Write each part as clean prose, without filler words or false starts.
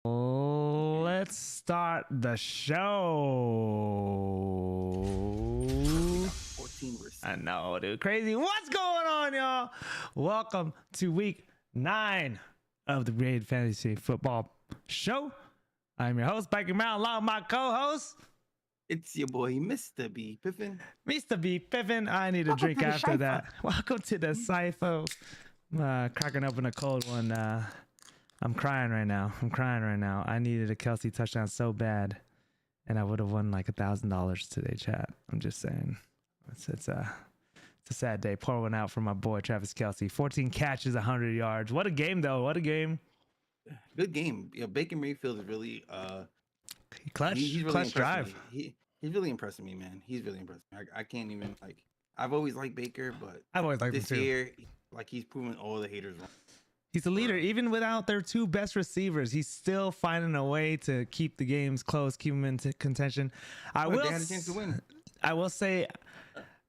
Let's start the show. 14 I know, dude. Crazy. What's going on, y'all? Welcome to week 9 of the Brigade Fantasy Football Show. I'm your host, BikeyMrown, along with my co-host. It's your boy, Mr. B. Piffin. Mr. B. Piffin. I need a drink after that. Welcome to the Cypher. Cracking open a cold one. I'm crying right now. I needed a Kelsey touchdown so bad, and I would have won like $1,000 today, chat. I'm just saying. It's a sad day. Pour one out for my boy Travis Kelsey. 14 catches, 100 yards. What a game, though. What a game. Good game. Yeah, Baker Mayfield is really clutch. He's really clutch drive. He's really impressing me, man. He's really impressing me. I can't even like. I've always liked Baker, but I've always liked him this too. year, like he's proven all the haters wrong. He's a leader. Even without their two best receivers, he's still finding a way to keep the games close, keep them in contention. They had a chance to win. I will say,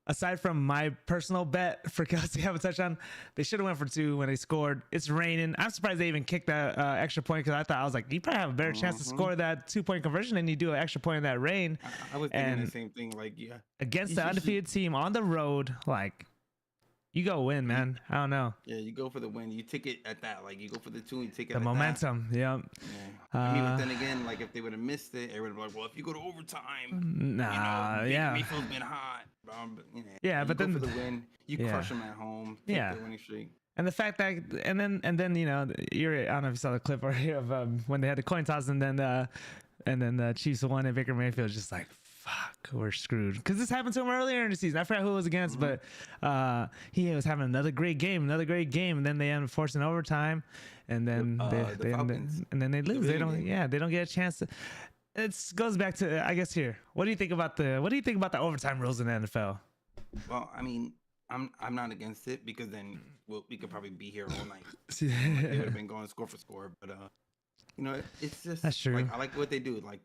aside from my personal bet for Kelsey to have a touchdown, they should have went for 2 when they scored. It's raining. I'm surprised they even kicked that extra point, because I was like, you probably have a better chance to score that 2-point conversion than you do an extra point in that rain. I was thinking the same thing. Like, yeah, against the undefeated team on the road, like, you go win, man. I don't know. Yeah, you go for the win. You take it at that. Like, you go for the 2 and you take it the at momentum. That. Yeah. I mean, but then again, like, if they would have missed it, everyone would be like, well, if you go to overtime, nah, Mayfield's been hot. But then for the win, you crush them at home. Take the winning streak. And the fact that, and then I don't know if you saw the clip right here of when they had the coin toss, and then the Chiefs won, and Baker Mayfield was just like, fuck, we're screwed. Because this happened to him earlier in the season. I forgot who it was against, but he was having another great game, and then they end up forcing overtime, and then they lose. They don't get a chance to. It goes back to, I guess, here. What do you think about the overtime rules in the NFL? Well, I mean, I'm not against it, because then we could probably be here all night. They would have been going score for score, but it's just that's true. Like, I like what they do. Like,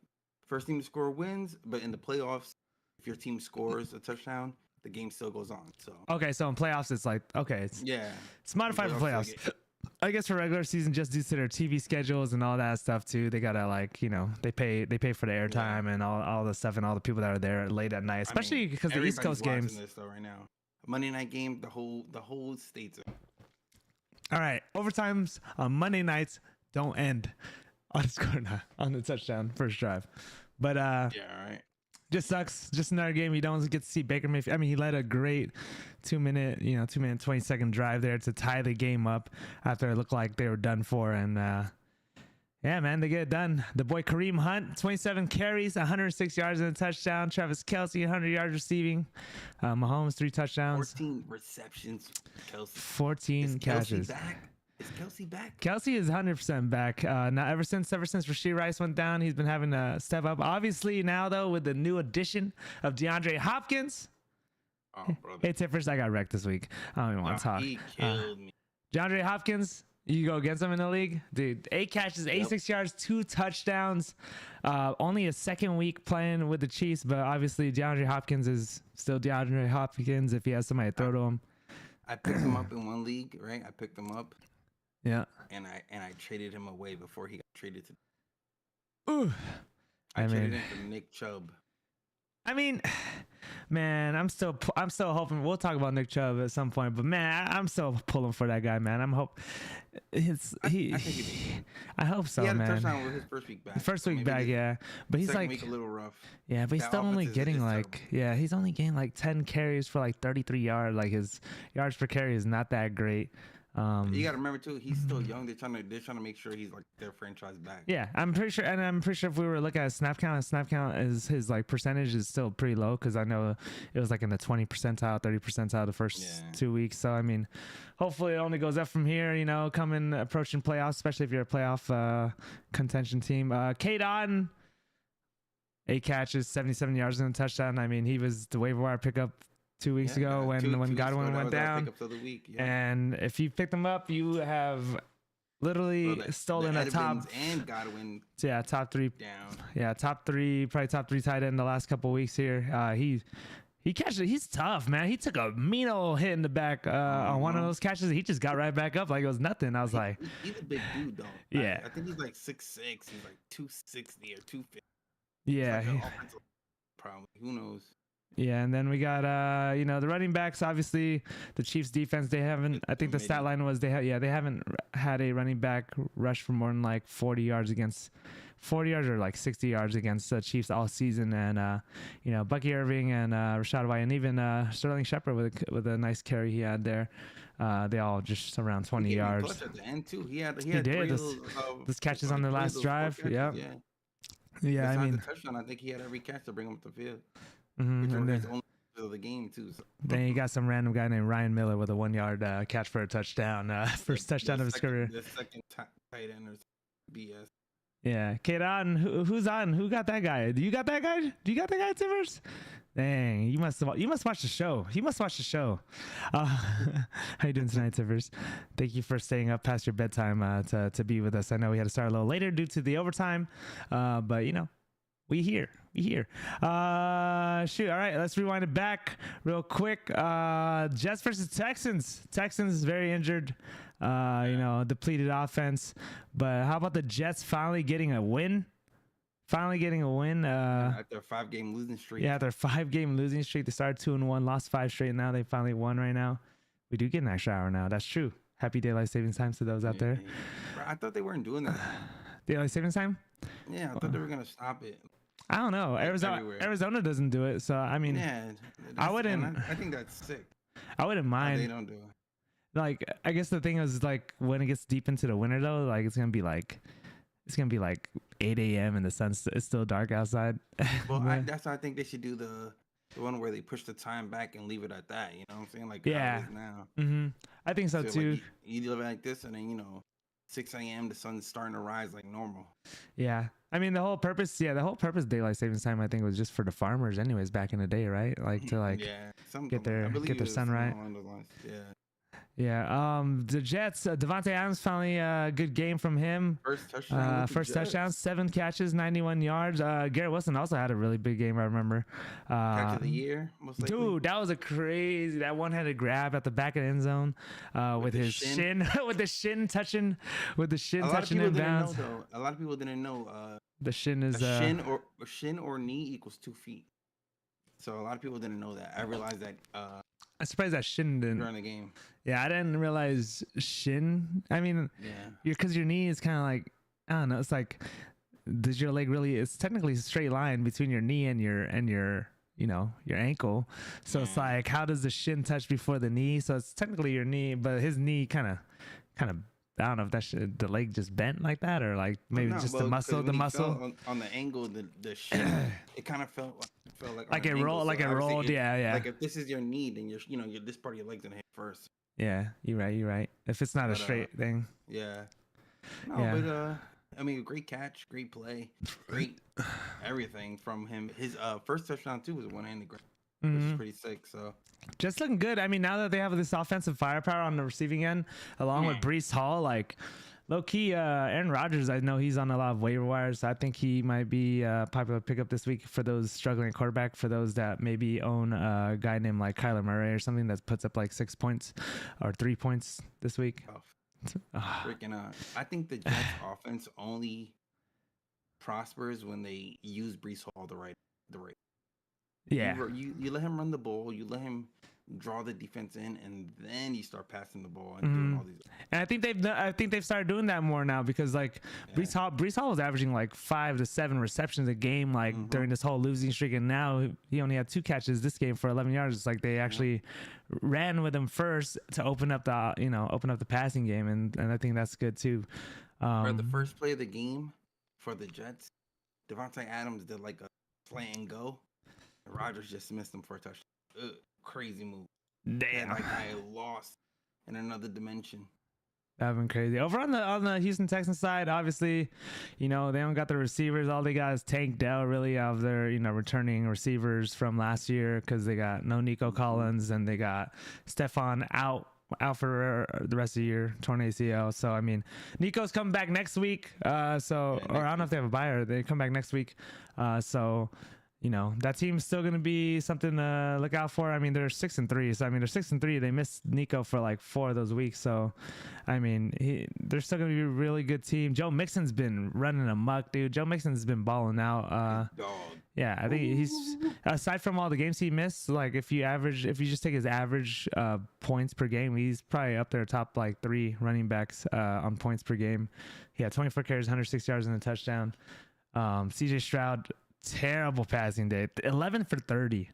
first team to score wins, but in the playoffs, if your team scores a touchdown, the game still goes on. So okay, so in playoffs, it's like it's modified for playoffs. I guess for regular season, just due to their TV schedules and all that stuff too, they gotta they pay for the airtime and all the stuff and all the people that are there late at night, especially because the East Coast games. This though right now, Monday night game, the whole state's. All right, overtimes on Monday nights don't end on the touchdown first drive, but all right. Just sucks. Just another game you don't get to see Baker Mayfield. I mean, he led a great 2 minute 20-second drive there to tie the game up after it looked like they were done for. And yeah, man, they get it done. The boy Kareem Hunt, 27 carries, 106 yards and a touchdown. Travis Kelsey, 100 yards receiving. Mahomes, 3 touchdowns. 14 receptions. Kelsey. 14 catches. Is Kelsey back? Kelsey is 100% back. Now, ever since Rashee Rice went down, he's been having to step up. Obviously, now, though, with the new addition of DeAndre Hopkins. Oh, brother. Hey, Tippers, I got wrecked this week. I don't even want to talk. He killed me. DeAndre Hopkins, you go against him in the league? Dude, 8 catches, 86 yards, 2 touchdowns. Only a second week playing with the Chiefs, but obviously, DeAndre Hopkins is still DeAndre Hopkins if he has somebody to throw to him. I picked him up in one league, right? I picked him up. Yeah. And I traded him away before he got traded to. Ooh. I traded him for Nick Chubb. I mean, man, I'm still hoping we'll talk about Nick Chubb at some point, but man, I'm still pulling for that guy, man. I hope so, he had man. A touchdown with his first week back. First week back, yeah. But he's like week a little rough. Yeah, but he's still only getting he's only getting like 10 carries for like 33 yards. Like his yards per carry is not that great. You got to remember too, he's still young. They're trying to make sure he's like their franchise back. Yeah, I'm pretty sure if we were looking at snap count, is his like percentage is still pretty low, because I know it was like in the 20 percentile, 30 percentile the first 2 weeks. So I mean, hopefully it only goes up from here. Approaching playoffs, especially if you're a playoff contention team. K. Dotton, 8 catches, 77 yards and a touchdown. I mean, he was the waiver wire pickup 2 weeks ago when Godwin went down. And if you picked him up, you have literally stolen a top and Godwin. Top 3 down. Yeah, top 3, probably top 3 tight end the last couple of weeks here. He He catches it. He's tough, man. He took a mean old hit in the back on one of those catches. He just got right back up like it was nothing. I was like, he's a big dude, though. Yeah. I think he's like 6'6". He's like 260 or 250. Yeah. Like probably. Who knows? Yeah, and then we got the running backs. Obviously, the Chiefs defense, they haven't. I think the stat line was they haven't had a running back rush for more than like 40 yards or like 60 yards against the Chiefs all season. And Bucky Irving and Rashad White and even Sterling Shepard with a nice carry he had there. They all just around 20 yards. Clutch at the end too. He did this catches on the last drive. Yeah. I mean, the touchdown. I think he had every catch to bring him up the field. And then, only of the game too. So. Then you got some random guy named Ryan Miller with a 1 yard catch for a touchdown. First touchdown of his career. The second tight end or BS. Yeah, Kate on. Who's on? Who got that guy? Do you got that guy? Do you got that guy, Timbers? Dang, you must watch the show. He must watch the show. How you doing tonight, Timbers? Thank you for staying up past your bedtime to be with us. I know we had to start a little later due to the overtime, but we here. Shoot. All right, let's rewind it back real quick. Jets versus Texans. Texans is very injured. Depleted offense. But how about the Jets finally getting a win? After a 5-game losing streak. Yeah, their 5-game losing streak. They started 2-1, lost 5 straight. Now they finally won right now. We do get an extra hour now. That's true. Happy daylight savings time to those out there. Bro, I thought they weren't doing that. Daylight savings time? Yeah, I thought they were gonna stop it. I don't know. Arizona doesn't do it, so I mean, I wouldn't. I think that's sick. I wouldn't mind. They don't do it. Like, I guess the thing is, like, when it gets deep into the winter though, like it's gonna be like 8 a.m. and the sun's it's still dark outside. Well, that's why I think they should do the one where they push the time back and leave it at that. You know what I'm saying? Like how it is now. Mm-hmm. I think so too. Like you live like this, and then 6 a.m. the sun's starting to rise like normal. Yeah. I mean, the whole purpose of daylight savings time, I think, was just for the farmers anyways back in the day, right? Like to get their sun right. Yeah. The Jets, Devontae Adams finally good game from him. First touchdown. 7 catches, 91 yards. Garrett Wilson also had a really big game, I remember. Catch of the year, most likely. Dude, that was that one-handed grab at the back of the end zone with his shin with the shin touching inbounds. A lot of people didn't know the shin is shin or knee equals 2 feet. So a lot of people didn't know that. I realized that I'm surprised that shin didn't during the game. Yeah, I didn't realize shin. I mean, because your knee is kind of like, I don't know. It's like, does your leg really? It's technically a straight line between your knee and your your ankle. So it's like, how does the shin touch before the knee? So it's technically your knee, but his knee kind of. I don't know if the leg just bent like that, or like maybe the muscle. On the angle, the shin, it kind of felt like it rolled. Yeah. Like if this is your knee, then you're this part of your leg's gonna hit first. Yeah, you're right. If it's not a straight thing. Yeah. No, but I mean, great catch, great play, great everything from him. His first touchdown too was a one-handed grab, which is pretty sick. So just looking good. I mean, now that they have this offensive firepower on the receiving end, along with Breece Hall, like low key, Aaron Rodgers, I know he's on a lot of waiver wires. So I think he might be a popular pickup this week for those struggling quarterback, for those that maybe own a guy named like Kyler Murray or something that puts up like 6 points or 3 points this week. Freaking I think the Jets offense only prospers when they use Breece Hall the right. Yeah. You let him run the ball, you let him draw the defense in, and then you start passing the ball and doing all these. And I think they've started doing that more now, because like Breece Hall was averaging like 5 to 7 receptions a game during this whole losing streak, and now he only had 2 catches this game for 11 yards. It's like they actually ran with him first to open up the passing game, and I think that's good too. For the first play of the game for the Jets, Devontae Adams did like a play and go. Rodgers just missed him for a touchdown. Crazy move. Damn. Like I lost in another dimension. That'd been crazy. Over on the Houston Texans side, obviously, they don't got the receivers. All they got is Tank Dell, really, of their returning receivers from last year, because they got no Nico Collins, and they got Stephon out for the rest of the year, torn ACL. So I mean, Nico's coming back next week. Or I don't know if they have a bye or they come back next week. So you know, that team's still going to be something to look out for. I mean, they're 6-3. So, I mean, they're 6-3. They missed Nico for like 4 of those weeks. So, I mean, they're still going to be a really good team. Joe Mixon's been running amok, dude. Joe Mixon's been balling out. Yeah, I think he's, aside from all the games he missed, like if you just take his average points per game, he's probably up there top like 3 running backs on points per game. Yeah, 24 carries, 106 yards and a touchdown. CJ Stroud, terrible passing day, 11 for 30.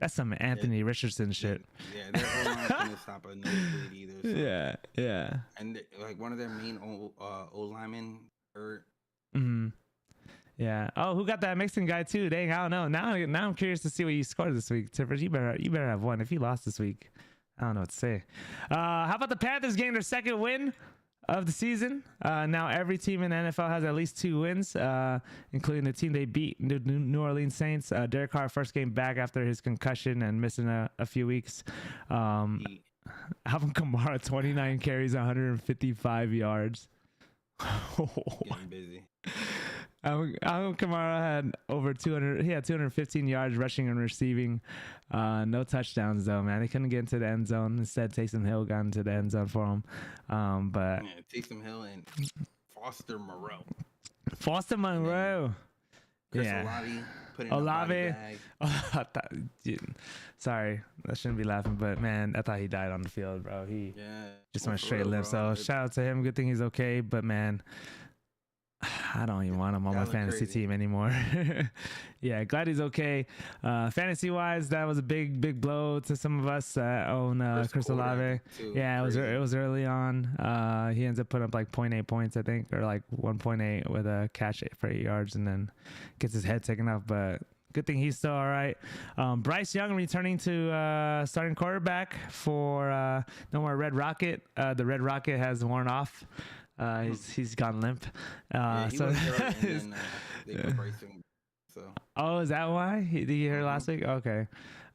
That's some Anthony Richardson shit. Yeah, they're not going to stop a nosebleed either. So. Yeah. And like one of their main O linemen hurt. Yeah. Oh, who got that Mixon guy too? Dang, I don't know. Now I'm curious to see what you scored this week. Tippers, you better have one. If you lost this week, I don't know what to say. How about the Panthers getting their 2nd win of the season? Now every team in the NFL has at least 2 wins, including the team they beat, New Orleans Saints. Derek Carr, first game back after his concussion and missing a few weeks. Alvin Kamara, 29 carries, 155 yards. Getting busy. Alvin Kamara had over 200. He had 215 yards rushing and receiving. No touchdowns though, man. They couldn't get into the end zone. Instead, Taysom Hill got into the end zone for him. But Taysom Hill and Foster Moreau. Chris Olave putting Olave. Sorry, I shouldn't be laughing, but man, I thought he died on the field, bro. He just went straight limp. So shout out to him. Good thing he's okay, but man, I don't even want him on my fantasy team anymore. Yeah, glad he's okay. Fantasy wise, that was a big blow to some of us that own Chris Olave. Yeah, it was early on. He ends up putting up like 0.8 points, I think, or like 1.8 with a catch for 8 yards, and then gets his head taken off. But good thing he's still all right. Bryce Young returning to starting quarterback for no more Red Rocket. The Red Rocket has worn off. He's gone limp. He was hurt and then they put Bryce Young. So. Oh, is that why? Did you hear last week? Okay.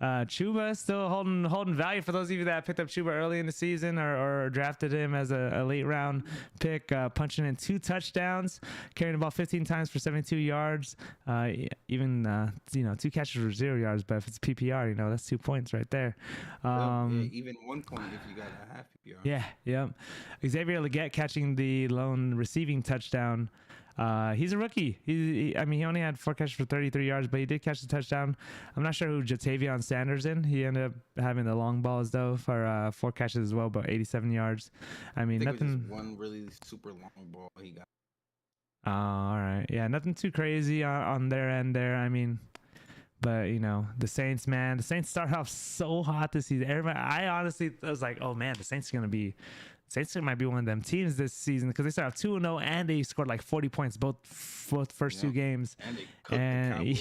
Chuba still holding value for those of you that picked up Chuba early in the season or drafted him as a late round pick, punching in 2 touchdowns, carrying the ball 15 times for 72 yards, even 2 catches for 0 yards. But if it's PPR, that's 2 points right there. Even 1 point if you got a half PPR. Yeah. Xavier Legette catching the lone receiving touchdown. He's a rookie. He only had 4 catches for 33 yards, but he did catch the touchdown. I'm not sure who Jatavion Sanders in. He ended up having the long balls though for 4 catches as well, but 87 yards. I think nothing. It was just one really super long ball he got. All right. Yeah, nothing too crazy on their end there. But the Saints, man, the Saints start off so hot this season. I honestly was like, oh man, the Saints might be one of them teams this season because they started off 2-0 and they scored like 40 points both first 2 games. And they cooked the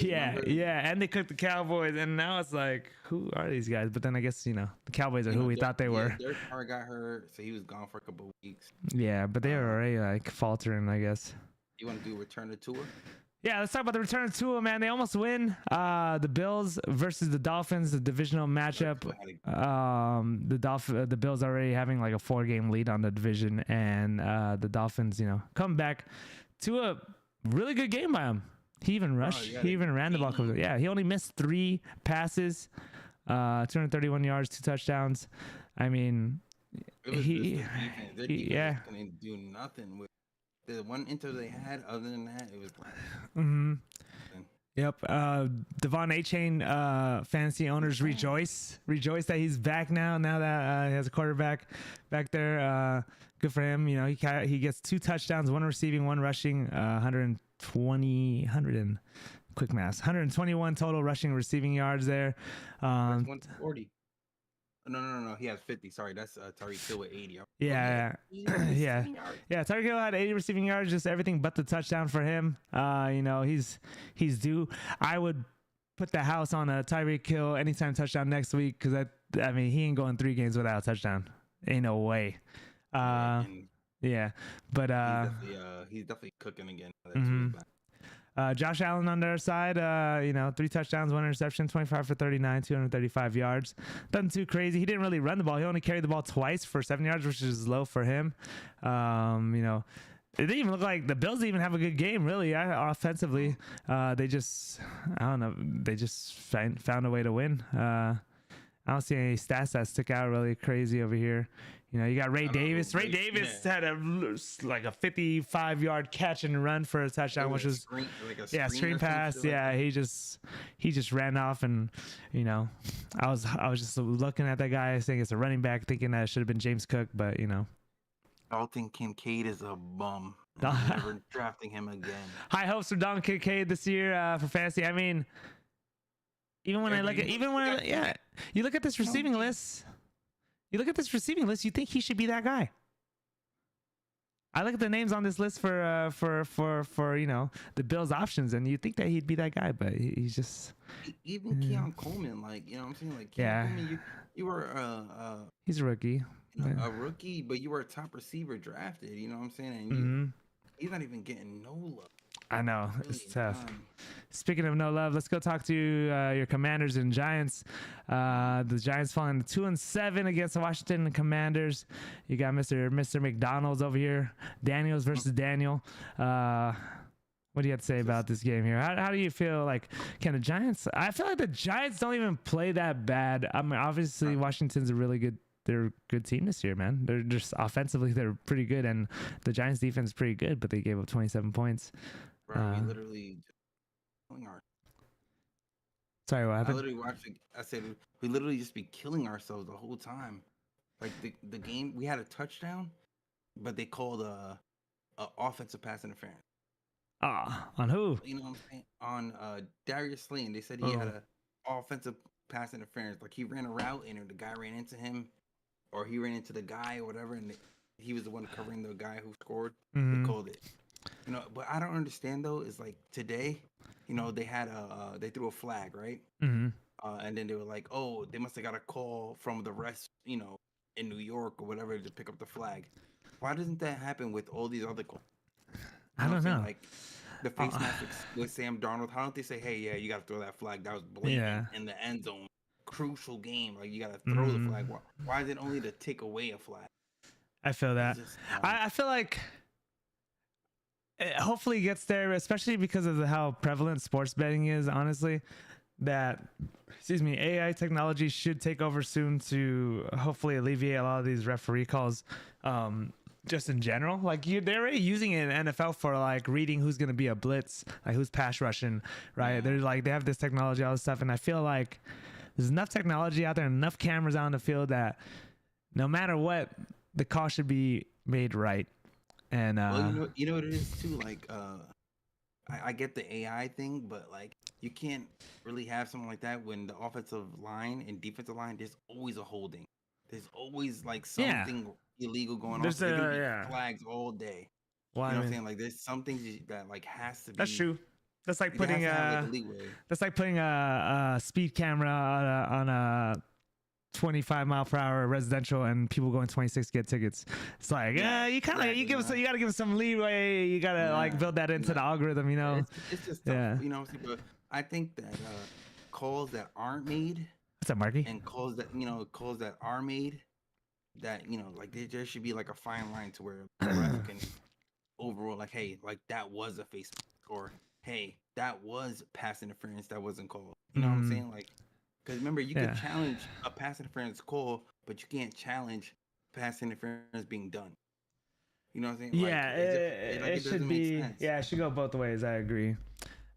Cowboys. And they cooked the Cowboys. And now it's like, who are these guys? But then I guess the Cowboys are who we thought they were. Derek Carr got hurt, so he was gone for a couple of weeks. Yeah, but they were already like faltering, I guess. You want to do a return to tour? Yeah, let's talk about the return of Tua, man. They almost win. The Bills versus the Dolphins, the divisional matchup. The Bills already having like a 4-game lead on the division, and the Dolphins, come back to a really good game by him. He even rushed. He even ran the ball. Yeah, he only missed 3 passes, 231 yards, 2 touchdowns. It was their defense couldn't do nothing with. The one inter they had, other than that, it was like... Yep. Devon A-Chain fantasy owners rejoice that he's back now that he has a quarterback back there. Good for him. He gets 2 touchdowns, 1 receiving, 1 rushing, 121 total rushing and receiving yards there. 140. No. He has 50. Sorry, that's Tyreek Hill with 80. Yeah. Tyreek Hill had 80 receiving yards, just everything but the touchdown for him. He's due. I would put the house on a Tyreek Hill anytime touchdown next week because he ain't going 3 games without a touchdown. Ain't no way. But he's definitely cooking again. Josh Allen on their side, 3 touchdowns, 1 interception, 25 for 39, 235 yards. Nothing too crazy. He didn't really run the ball. He only carried the ball twice for 7 yards, which is low for him. it didn't even look like the Bills even have a good game, really. Offensively, they just, I don't know, they just found a way to win. I don't see any stats that stick out really crazy over here. You know, you got Ray Davis. Ray Davis had a 55-yard catch and run for a touchdown, which was screen pass. Yeah, he just ran off, and you know, I was just looking at that guy, saying it's a running back, thinking that it should have been James Cook, but you know. Dalton Kincaid is a bum. I'm never drafting him again. High hopes for Dalton Kincaid this year for fantasy. I mean, you look at this receiving list. You look at this receiving list. You think he should be that guy? I look at the names on this list for you know, the Bills options, and you think that he'd be that guy, but he's just even Keon Coleman, like, you know what I'm saying, like Keon Coleman, you were he's a rookie. A rookie, but you were a top receiver drafted. You know what I'm saying? And he's not even getting no love. I know, it's tough. Speaking of no love, let's go talk to your Commanders and Giants. The Giants falling 2-7 against the Washington Commanders. You got Mr. McDonald's over here. Daniels versus Daniel. What do you have to say about this game here? How do you feel like, can the Giants? I feel like the Giants don't even play that bad. I mean, obviously Washington's they're a good team this year, man. They're just offensively, they're pretty good, and the Giants defense is pretty good, but they gave up 27 points. Bro, we literally killing our. Sorry, what happened? I said we literally just be killing ourselves the whole time. Like the game, we had a touchdown, but they called a offensive pass interference. On who? You know what I'm saying? On Darius Slayton. They said he had a offensive pass interference. Like he ran a route and the guy ran into him, or he ran into the guy or whatever, and he was the one covering the guy who scored. They called it. You know, but I don't understand though. Is like today, you know, they had they threw a flag, right? And then they were like, oh, they must have got a call from the rest, you know, in New York or whatever to pick up the flag. Why doesn't that happen with all these other calls? I don't know. Like the face mask with Sam Darnold. How don't they say, hey, yeah, you got to throw that flag? That was blatant in the end zone. Crucial game. Like you got to throw the flag. Why is it only to take away a flag? I feel that. I feel like. Hopefully it gets there, especially because of how prevalent sports betting is, honestly, that AI technology should take over soon to hopefully alleviate a lot of these referee calls, just in general. Like they're already using it in NFL for like reading who's going to be a blitz, like who's pass rushing, right? They're like, they have this technology, all this stuff, and I feel like there's enough technology out there, enough cameras out in the field that no matter what, the call should be made right. And well, you know what it is too. Like, I get the AI thing, but like, you can't really have something like that when the offensive line and defensive line. There's always a holding. There's always like something illegal going on. So flags all day. Well, you know what I'm saying? Like, there's some things that like has to be. That's true. That's like putting a speed camera on a 25-mile-per-hour residential and people going 26 get tickets. It's like you gotta give us some leeway. You gotta like build that into the algorithm, you know. It's just tough, you know. But I think that calls that aren't made. What's up, Marky? And calls that are made, that you know, like there should be like a fine line to where the ref can overrule, like, hey, like that was a face mask, or hey, that was pass interference that wasn't called. You know what I'm saying? Like. Because remember, you can challenge a pass interference call, but you can't challenge pass interference being done. You know what I'm saying? Yeah, it should be. Yeah, it should go both ways. I agree.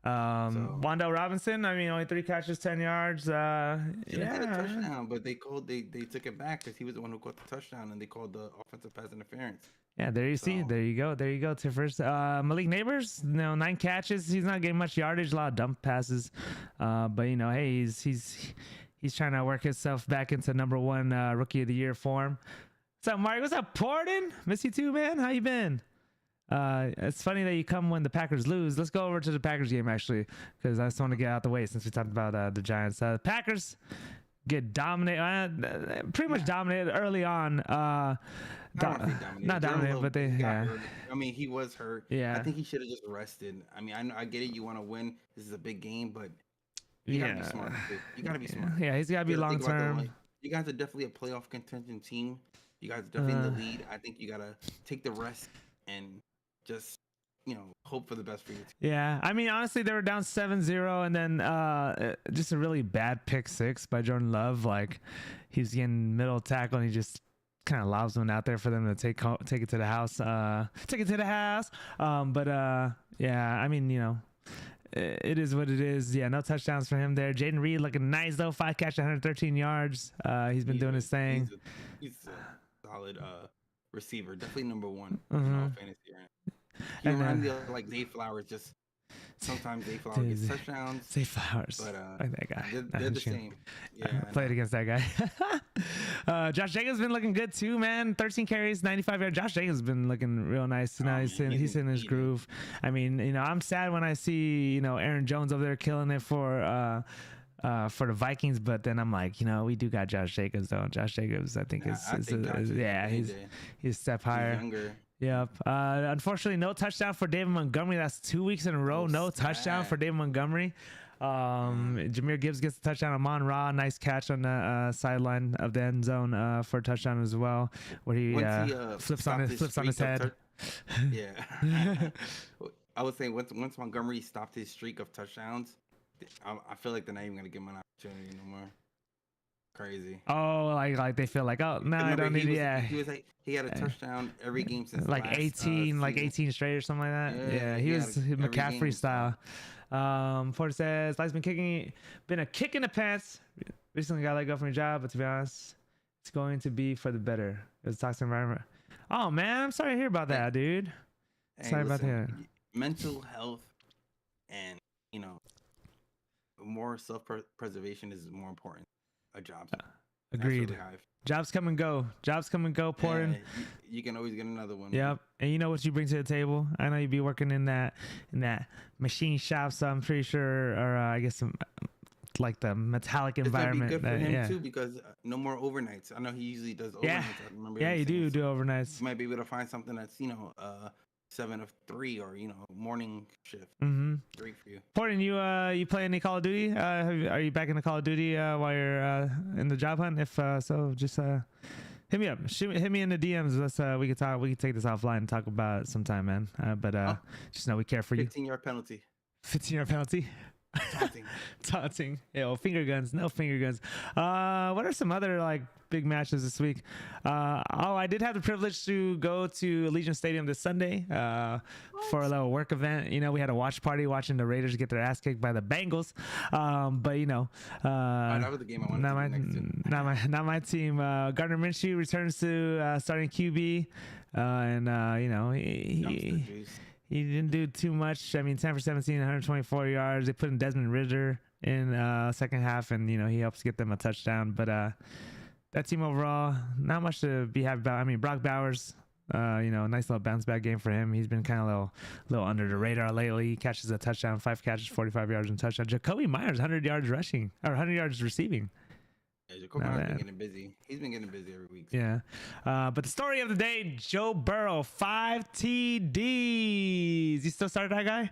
Wan'Dale Robinson, I mean, only 3 catches, 10 yards. Had a touchdown, but they took it back because he was the one who caught the touchdown, and they called the offensive pass interference. Yeah, there you see. There you go. To first, Malik Neighbors, 9 catches. He's not getting much yardage, a lot of dump passes. But you know, hey, he's trying to work himself back into #1 rookie of the year form. What's up, Mark? What's up, Porden? Miss you too, man. How you been? It's funny that you come when the Packers lose. Let's go over to the Packers game actually, because I just want to get out the way since we talked about the Giants. The Packers get dominated, pretty much dominated early on. Not dominated, but they hurt. I mean, he was hurt. Yeah, I think he should have just rested. I mean, I get it. You want to win. This is a big game, but you gotta be smart. You gotta be smart. Yeah, he's gotta be long term. You guys are definitely a playoff contention team. You guys are definitely in the lead. I think you gotta take the rest and just hope for the best for you. Yeah, I mean, honestly, they were down 7-0, and then just a really bad pick six by Jordan Love. Like, he's getting middle tackle, and he just kind of lobs one out there for them to take it to the house. Take it to the house. Yeah, I mean, it is what it is. Yeah, no touchdowns for him there. Jaden Reed looking nice though, 5 catches, 113 yards. He's been doing his thing. He's a solid receiver, definitely number one in all fantasy. He reminds me of like Zay Flowers. Just sometimes Zay Flowers gets touchdowns. Zay Flowers, but like that guy. They're the same. Yeah, I played against that guy. Josh Jacobs been looking good too, man. 13 carries, 95 yards. Josh Jacobs been looking real nice. Now he's in his groove. I mean, I'm sad when I see Aaron Jones over there killing it for the Vikings, but then I'm like, we do got Josh Jacobs though. Josh Jacobs, I think he's a step higher. He's younger. Yep. Unfortunately, no touchdown for David Montgomery. That's 2 weeks in a row. No touchdown for David Montgomery. Jahmyr Gibbs gets a touchdown. Amon Ra, nice catch on the sideline of the end zone for a touchdown as well, where he flips on his head. Yeah. I was saying once Montgomery stopped his streak of touchdowns, I feel like they're not even gonna give him an opportunity no more. Crazy. Oh, like they feel like, oh no, I don't need. He was like, he had a touchdown every game since like 18 straight or something like that. Yeah, he was McCaffrey style. Porter says, life's been a kick in the pants. Recently got let go from your job, but to be honest, it's going to be for the better. It was a toxic environment. Oh man, I'm sorry to hear about that, dude. Sorry about that. Mental health and more self-preservation is more important. A job. Agreed. Jobs come and go. Porter. Yeah, you can always get another one. Yep. And you know what you bring to the table. I know you'd be working in that machine shop, so I'm pretty sure, or I guess like the metallic environment. It's gonna be good for him too, because no more overnights. I know he usually does overnights. Yeah. I remember you do overnights. You might be able to find something that's 7 of 3 or morning shift. Great for you. Portland, you play any Call of Duty? Are you back in the Call of Duty while you're in the job hunt? If so, just hit me up. Hit me in the DMs. Let's we can talk. We can take this offline and talk about it sometime, man. Just know we care for you. 15-yard penalty. 15-yard penalty. Taunting. Yeah, finger guns. No finger guns. What are some other big matches this week? I did have the privilege to go to Allegiant Stadium this Sunday for a little work event. We had a watch party watching the Raiders get their ass kicked by the Bengals. That was the game I wanted to do next to. Not my team. Gardner Minshew returns to starting QB, he didn't do too much. I mean, 10 for 17, 124 yards. They put in Desmond Ridder in second half, and he helps get them a touchdown. But that team overall, not much to be happy about. I mean, Brock Bowers, nice little bounce back game for him. He's been kind of a little under the radar lately. He catches a touchdown, 5 catches, 45 yards and touchdown. Jacoby Myers, 100 yards rushing or 100 yards receiving. Yeah, Jacoby Myers been getting busy. He's been getting busy every week. Yeah. But the story of the day, Joe Burrow, 5 TDs. You still started that guy?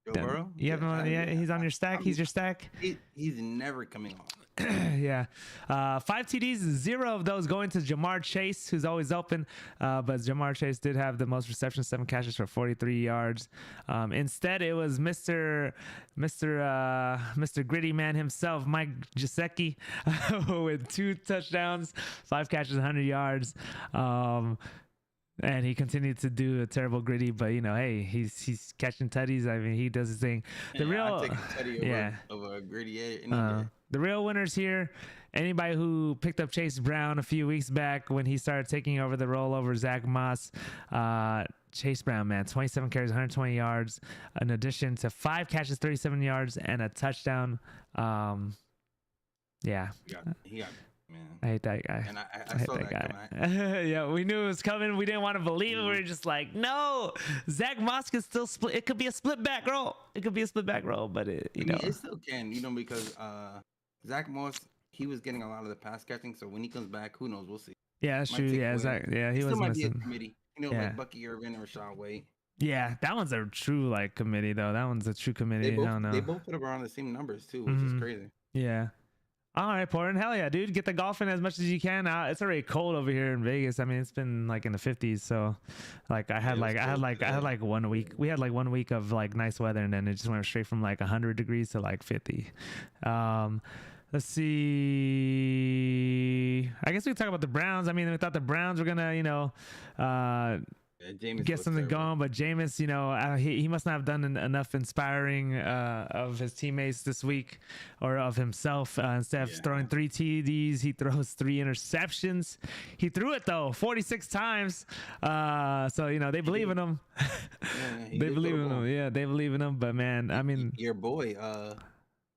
Joe Burrow? You have him on, he's on your stack. He's your stack. He's never coming off. Yeah. 5 TDs, 0 of those going to Jamar Chase, who's always open. But Jamar Chase did have the most receptions, 7 catches for 43 yards. Instead, it was Mr. Gritty Man himself, Mike Gesicki, with 2 touchdowns, 5 catches, 100 yards. And he continued to do a terrible Gritty, but hey, he's catching tutties. I mean, he does his thing. I'll take a tutty over a Gritty. The real winners here, anybody who picked up Chase Brown a few weeks back when he started taking over the role over Zach Moss. Chase Brown, man, 27 carries, 120 yards, in addition to 5 catches, 37 yards, and a touchdown. Yeah. He got man. I hate that guy. And I saw that guy. Yeah, we knew it was coming. We didn't want to believe it. We were just like, no, Zach Moss can still split. It could be a split back roll. But it still can, because Zach Moss, he was getting a lot of the pass catching. So when he comes back, who knows? We'll see. Yeah, that's true. Yeah, Zach. Yeah, he was missing. Be a committee. Like Bucky Irvin or Rashad White. Yeah, that one's a true committee though. That one's a true committee. I don't know. They both put up around the same numbers too, which is crazy. Yeah. All right, Portland. Hell yeah, dude. Get the golfing as much as you can. It's already cold over here in Vegas. I mean, it's been like in the 50s. So, like, I had like 1 week. We had like 1 week of like nice weather, and then it just went straight from like 100 degrees to like 50. Let's see. I guess we can talk about the Browns. I mean, we thought the Browns were gonna, get something going, but Jameis, he must not have done enough inspiring of his teammates this week, or of himself. Instead of throwing 3 TDs, he throws 3 interceptions. He threw it though 46 times, so they believe in him. They believe in him. Yeah, they believe in him. But man, I mean, your boy,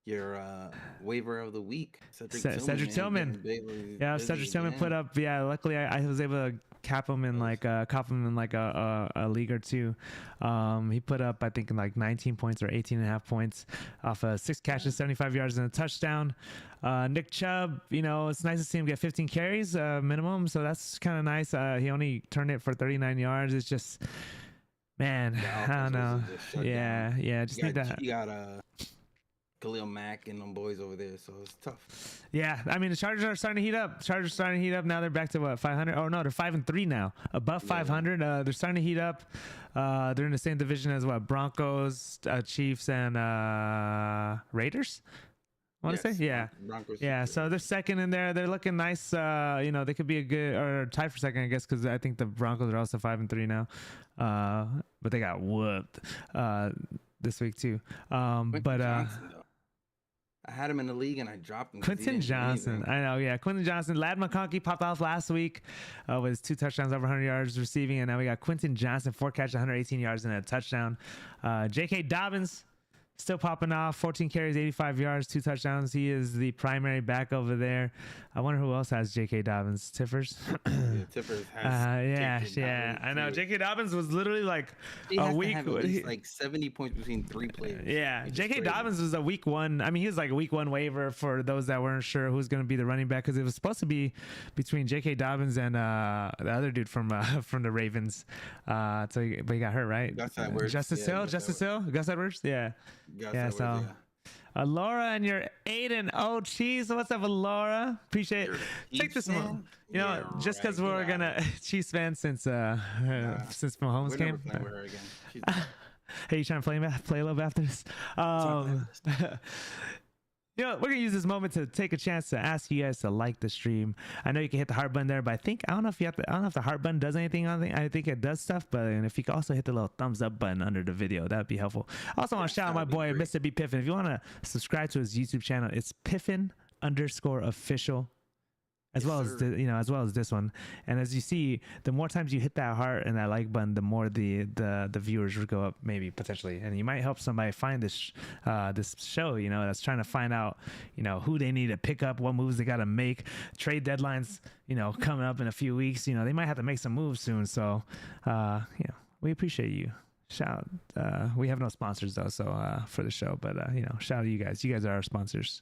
your waiver of the week, Cedric Tillman. Yeah, Cedric Tillman put up. Yeah, luckily I was able to cap him in like a league or two. He put up, I think, like 19 points or 18.5 points off of 6 catches, 75 yards and a touchdown. Nick Chubb, it's nice to see him get 15 carries minimum, so that's kind of nice. He only turned it for 39 yards. It's just, man, I don't know. Yeah, just need that. You got Khalil Mack and them boys over there, so it's tough. Yeah, I mean, the Chargers are starting to heat up. Now they're back to what, 500? Oh no, they're 5-3 now, above 500. They're starting to heat up. They're in the same division as what, Broncos, Chiefs, and Raiders. I want to say, yeah, Broncos, yeah. So they're second in there. They're looking nice. They could be a good, or tied for second, I guess, because I think the Broncos are also 5-3 now. But they got whooped this week too. I had him in the league and I dropped him. Quentin Johnson. I know, yeah. Quentin Johnson. Lad McConkey popped off last week with 2 touchdowns, over 100 yards receiving. And now we got Quentin Johnson, 4 catches, 118 yards and a touchdown. J.K. Dobbins still popping off, 14 carries, 85 yards, 2 touchdowns. He is the primary back over there. I wonder who else has J.K. Dobbins. Tiffers? Tiffers has yeah. I know. J.K. Dobbins was literally like a week. Like 70 points between 3 players. Yeah. J.K. Dobbins was a week 1. I mean, he was like a week 1 waiver for those that weren't sure who's going to be the running back, because it was supposed to be between J.K. Dobbins and the other dude from the Ravens. But he got hurt, right? Justice Hill? Gus Edwards? Yeah. So Laura and your 8-0 Chiefs. What's up, Laura? Appreciate it. Take this one. Just because we're gonna Chiefs fans since Mahomes came. Hey, you trying to play a little bit after this? We're gonna use this moment to take a chance to ask you guys to like the stream. I know you can hit the heart button there, but I don't know if the heart button does anything on it. I think it does stuff, but if you can also hit the little thumbs up button under the video, that'd be helpful. I also want to shout out my boy Mr. B Piffin. If you want to subscribe to his YouTube channel, it's Piffin_official. As well as this one. And as you see, the more times you hit that heart and that like button, the more the viewers will go up, maybe potentially, and you might help somebody find this show, that's trying to find out who they need to pick up, what moves they got to make. Trade deadlines coming up in a few weeks. They might have to make some moves soon, so we appreciate you. Shout we have no sponsors though, so for the show, but shout out to you guys are our sponsors.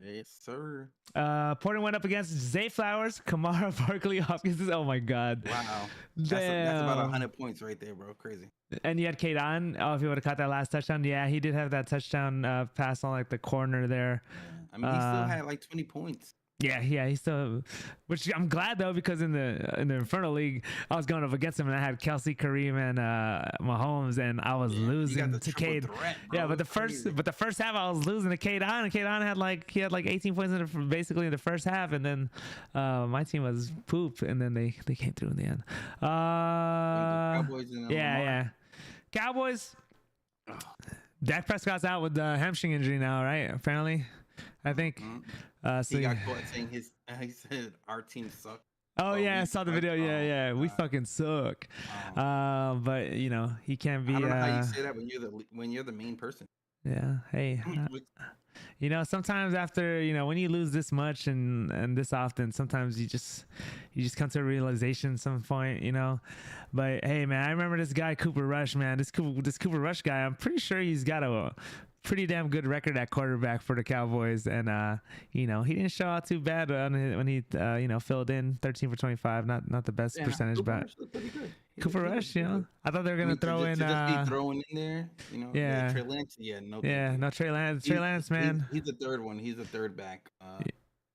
Yes, sir. Portland went up against Zay Flowers, Kamara, Barkley, Hopkins. Oh my God! Wow, that's about 100 points right there, bro. Crazy. And you had Kate on. Oh, if he would have caught that last touchdown, yeah, he did have that touchdown pass on like the corner there. Yeah. I mean, he still had like 20 points. Yeah, he's still, which I'm glad though, because in the Inferno League, I was going up against him and I had Kelsey, Kareem, and Mahomes, and I was losing to Cade. Yeah, but the first half I was losing to Cade on, and Cade on had like 18 points basically in the first half, and then my team was poop, and then they came through in the end. Cowboys. Dak Prescott's out with the hamstring injury now, right? Apparently. I think. So he got caught saying he said our team sucked. Oh yeah, I saw the video. Yeah, we fucking suck. But he can't be. I don't know how you say that when you're the main person. Yeah. Hey. Sometimes after when you lose this much and this often, sometimes you just come to a realization at some point. But hey, man, I remember this guy Cooper Rush, man. This Cooper Rush guy, I'm pretty sure he's got a pretty damn good record at quarterback for the Cowboys, and he didn't show out too bad when he filled in 13 for 25, not the best percentage, but Cooper Rush, you know, I thought they were gonna throw in. To just be throwing in there, you know. Yeah. Trey Lance, no. Yeah, no Trey Lance. Trey Lance, man. He's the third one. He's the third back.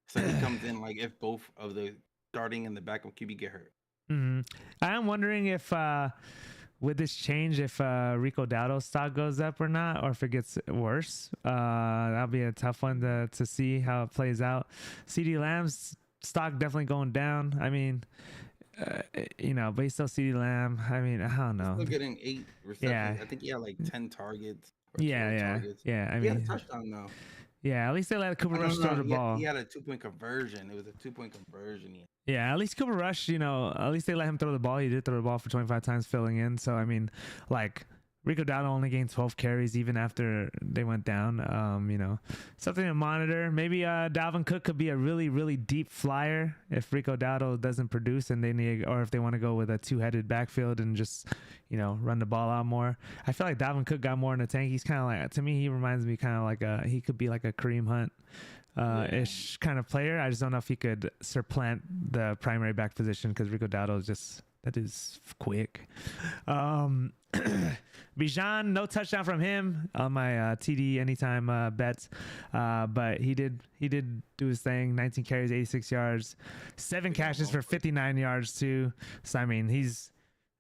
So he comes in like if both of the starting and the backup QB get hurt. Mm-hmm. I am wondering if with this change, if Rico Dowdle's stock goes up or not, or if it gets worse. That'll be a tough one to see how it plays out. CD Lamb's stock definitely going down. I mean, you know, but he's still CD Lamb. I mean, I don't know. He's still getting 8 receptions. Yeah. I think he had like 10 targets. Targets. Yeah. I mean, he had a touchdown though. Yeah, at least they let Cooper Rush throw the ball. He had a 2-point conversion. It was a 2-point conversion. Yeah, at least Cooper Rush, you know, at least they let him throw the ball. He did throw the ball for 25 times, filling in. So, I mean, like, Rico Dowdle only gained 12 carries even after they went down. You know, something to monitor. Maybe Dalvin Cook could be a really, really deep flyer if Rico Dowdle doesn't produce and they need, or if they want to go with a 2-headed backfield and just, you know, run the ball out more. I feel like Dalvin Cook got more in the tank. He's kind of like, to me, he reminds me kind of like he could be like a Kareem Hunt ish kind of player. I just don't know if he could supplant the primary back position because Rico Dowdle is just, that is quick. Bijan, no touchdown from him on my TD anytime bets, but he did do his thing. 19 carries, 86 yards, 7 catches for 59 yards too. So I mean, he's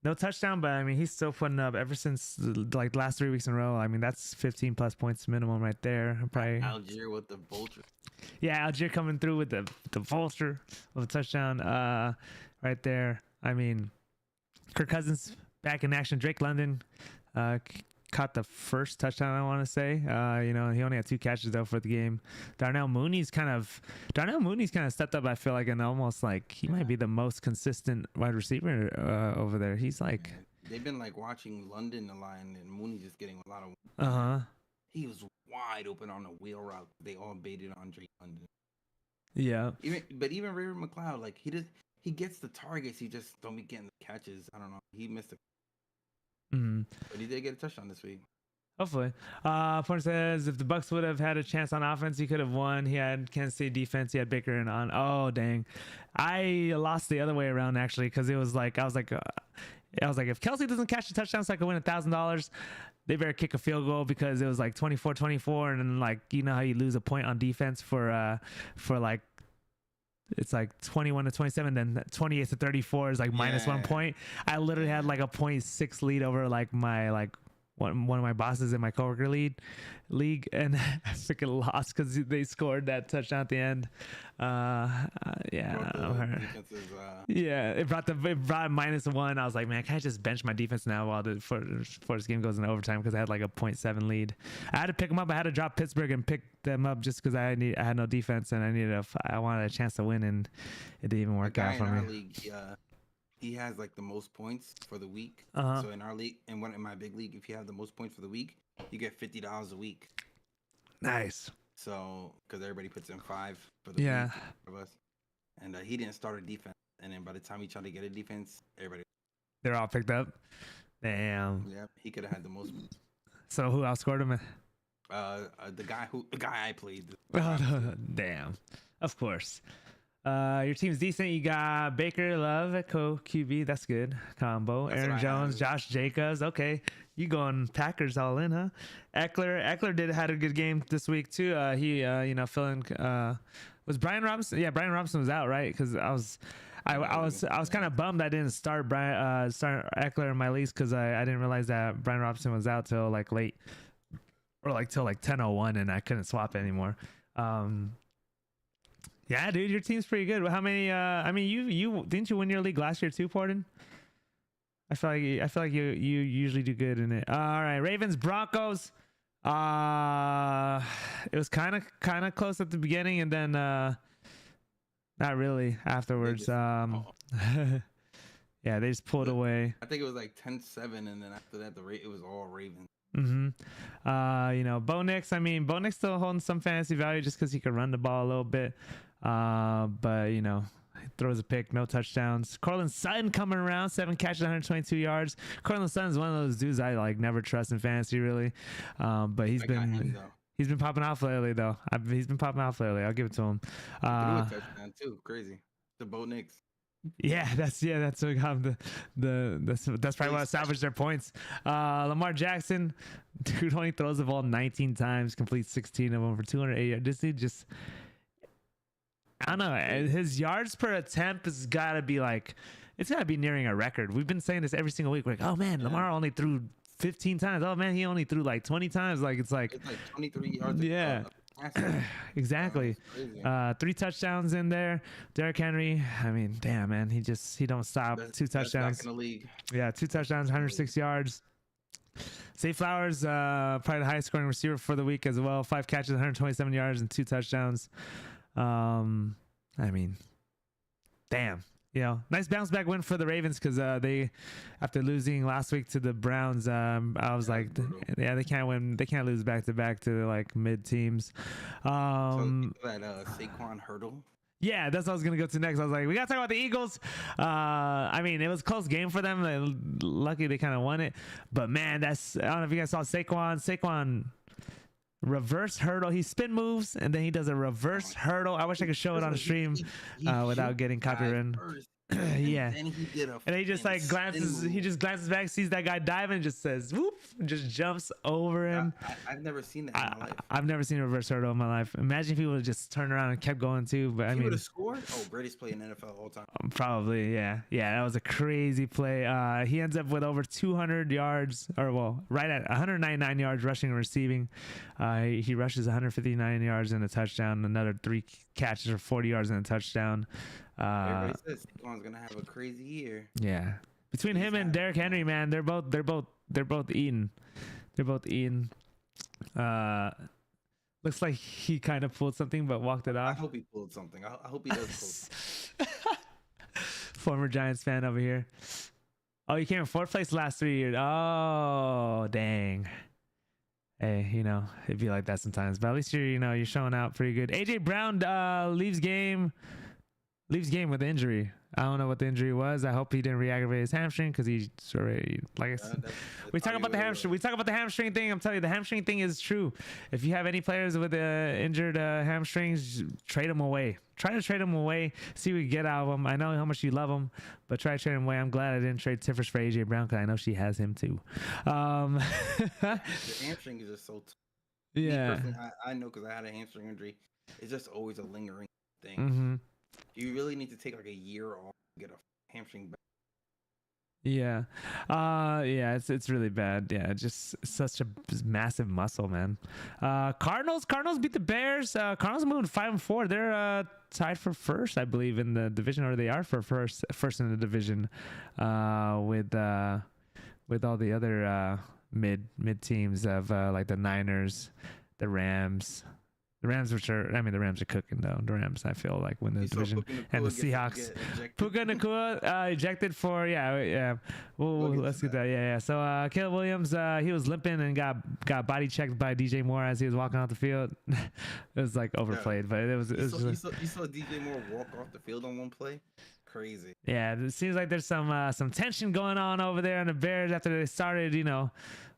no touchdown, but I mean he's still putting up ever since like the last 3 weeks in a row. I mean that's 15 plus points minimum right there. Probably Algier with the vulture. Yeah, Algier coming through with the vulture with a touchdown right there. I mean, Kirk Cousins back in action. Drake London caught the first touchdown, I want to say. You know, he only had 2 catches though for the game. Darnell Mooney's kind of stepped up. I feel like, and almost like he might be the most consistent wide receiver over there. He's like, they've been like watching London a lot, and Mooney just getting a lot of. He was wide open on the wheel route. They all baited on Drake London. Yeah. Even Raven McLeod, like he gets the targets. He just don't be getting the catches. I don't know. He missed a. But he did get a touchdown this week. Hopefully. Point says if the Bucks would have had a chance on offense, he could have won. He had Kansas State defense. He had Baker and on. Oh dang, I lost the other way around actually because it was like I was like if Kelsey doesn't catch a touchdown, so I could win $1,000. They better kick a field goal because it was like 24-24, and then like you know how you lose a point on defense for like. It's like 21-27, then 28-34 is like minus 1 point. I literally had like a 0.6 lead over like my one of my bosses in my coworker league, and I freaking lost because they scored that touchdown at the end. It brought -1. I was like, man, can I just bench my defense now while before this game goes into overtime because I had like a 0.7 lead. I had to pick them up. I had to drop Pittsburgh and pick them up just because I had no defense and I wanted a chance to win, and it didn't even work out for me. League, he has like the most points for the week. So in our league, in my big league, if you have the most points for the week, you get $50 a week. Nice. So because everybody puts in 5 for the week of us, and he didn't start a defense, and then by the time he tried to get a defense, they're all picked up. Damn. Yeah, he could have had the most. So who outscored him? The guy I played. Damn. Of course. Your team's decent. You got Baker, Love at QB. That's good combo. That's Aaron Jones, Josh Jacobs. Okay, you going Packers all in, huh? Eckler had a good game this week too. He filling. Was Brian Robinson? Yeah, Brian Robinson was out, right? Because I was kind of bummed I didn't start Eckler in my leagues because I didn't realize that Brian Robinson was out till like late or like till like 10:01 and I couldn't swap anymore. Yeah, dude, your team's pretty good. How many? I mean, you didn't you win your league last year too, Porden? I feel like you usually do good in it. All right, Ravens Broncos. It was kind of close at the beginning, and then not really afterwards. Yeah, they just pulled away. I think it was like 10-7, and then after that, it was all Ravens. Bo Nix. I mean, Bo Nix still holding some fantasy value just because he could run the ball a little bit. But he throws a pick, no touchdowns. Cortland Sutton coming around, 7 catches, 122 yards. Cortland Sutton is one of those dudes I like never trust in fantasy really. But he's been popping off lately though. He's been popping off lately. I'll give it to him. He threw a touchdown too. Crazy. The Bo Nix. Yeah, that's what got them that's probably what salvaged their points. Lamar Jackson, dude only throws the ball 19 times, completes 16 of them for 208 yards. This dude just, I don't know. His yards per attempt has got to be like, it's got to be nearing a record. We've been saying this every single week. We're like, oh man, Lamar only threw 15 times. Oh man, he only threw like 20 times. Like it's like 23 yards. Yeah. Exactly. 3 touchdowns in there. Derrick Henry, I mean, damn man, he don't stop. 2 touchdowns. Back in the league. Yeah, 2 touchdowns, 106 yards. Zay Flowers, probably the highest scoring receiver for the week as well. 5 catches, 127 yards, and 2 touchdowns. I mean, damn. You know, nice bounce back win for the Ravens because they, after losing last week to the Browns, I was like, yeah, they can't win. They can't lose back to back to like mid teams. So that Saquon hurdle. Yeah, that's what I was gonna go to next. I was like, we gotta talk about the Eagles. I mean, it was a close game for them. Lucky they kind of won it, but man, I don't know if you guys saw Saquon reverse hurdle. He spin moves and then he does a reverse hurdle. I wish I could show it on the stream without getting copyrighted. Yeah, and he just like glances. He just glances back, sees that guy diving, and just says whoop, and just jumps over him. I've never seen that in my life. I've never seen a reverse hurdle in my life. Imagine if he would have just turned around and kept going too. But I mean, would have scored. Oh, Brady's playing NFL all the time. Probably, yeah. That was a crazy play. He ends up with over 200 yards, or well, right at 199 yards rushing and receiving. He rushes 159 yards and a touchdown. Another 3 catches for 40 yards and a touchdown. Everybody says Saquon's gonna have a crazy year. Yeah, between him and Derrick Henry, man, they're both eating. They're both eating. Looks like he kind of pulled something, but walked it off. I hope he pulled something. I hope he does pull something. Former Giants fan over here. Oh, you came in 4th place the last 3 years. Oh, dang. Hey, you know, it'd be like that sometimes, but at least you're showing out pretty good. AJ Brown leaves game with injury. I don't know what the injury was. I hope he didn't re-aggravate his hamstring because he's already, like I said, we talk about the hamstring. We talk about the hamstring thing. I'm telling you, the hamstring thing is true. If you have any players with injured hamstrings, trade them away. Try to trade them away. See what you get out of them. I know how much you love them, but try to trade them away. I'm glad I didn't trade Tiffers for AJ Brown because I know she has him too. The hamstring is just so. Yeah. I know because I had a hamstring injury. It's just always a lingering thing. Mm-hmm. You really need to take like a year off to get a hamstring back. Yeah. It's really bad. Yeah, just such a massive muscle, man. Cardinals beat the Bears. Cardinals moving 5-4. They're tied for first, I believe, in the division, or they are for first in the division, with all the other mid teams of like the Niners, the Rams. The Rams are cooking though. The Rams, I feel like, win the division, and the Seahawks. Puka Nacua ejected for let's get that. Yeah. So Caleb Williams, he was limping and got body checked by DJ Moore as he was walking off the field. It was like overplayed, but it was. You saw DJ Moore walk off the field on one play. Crazy. Yeah, it seems like there's some tension going on over there on the Bears after they started.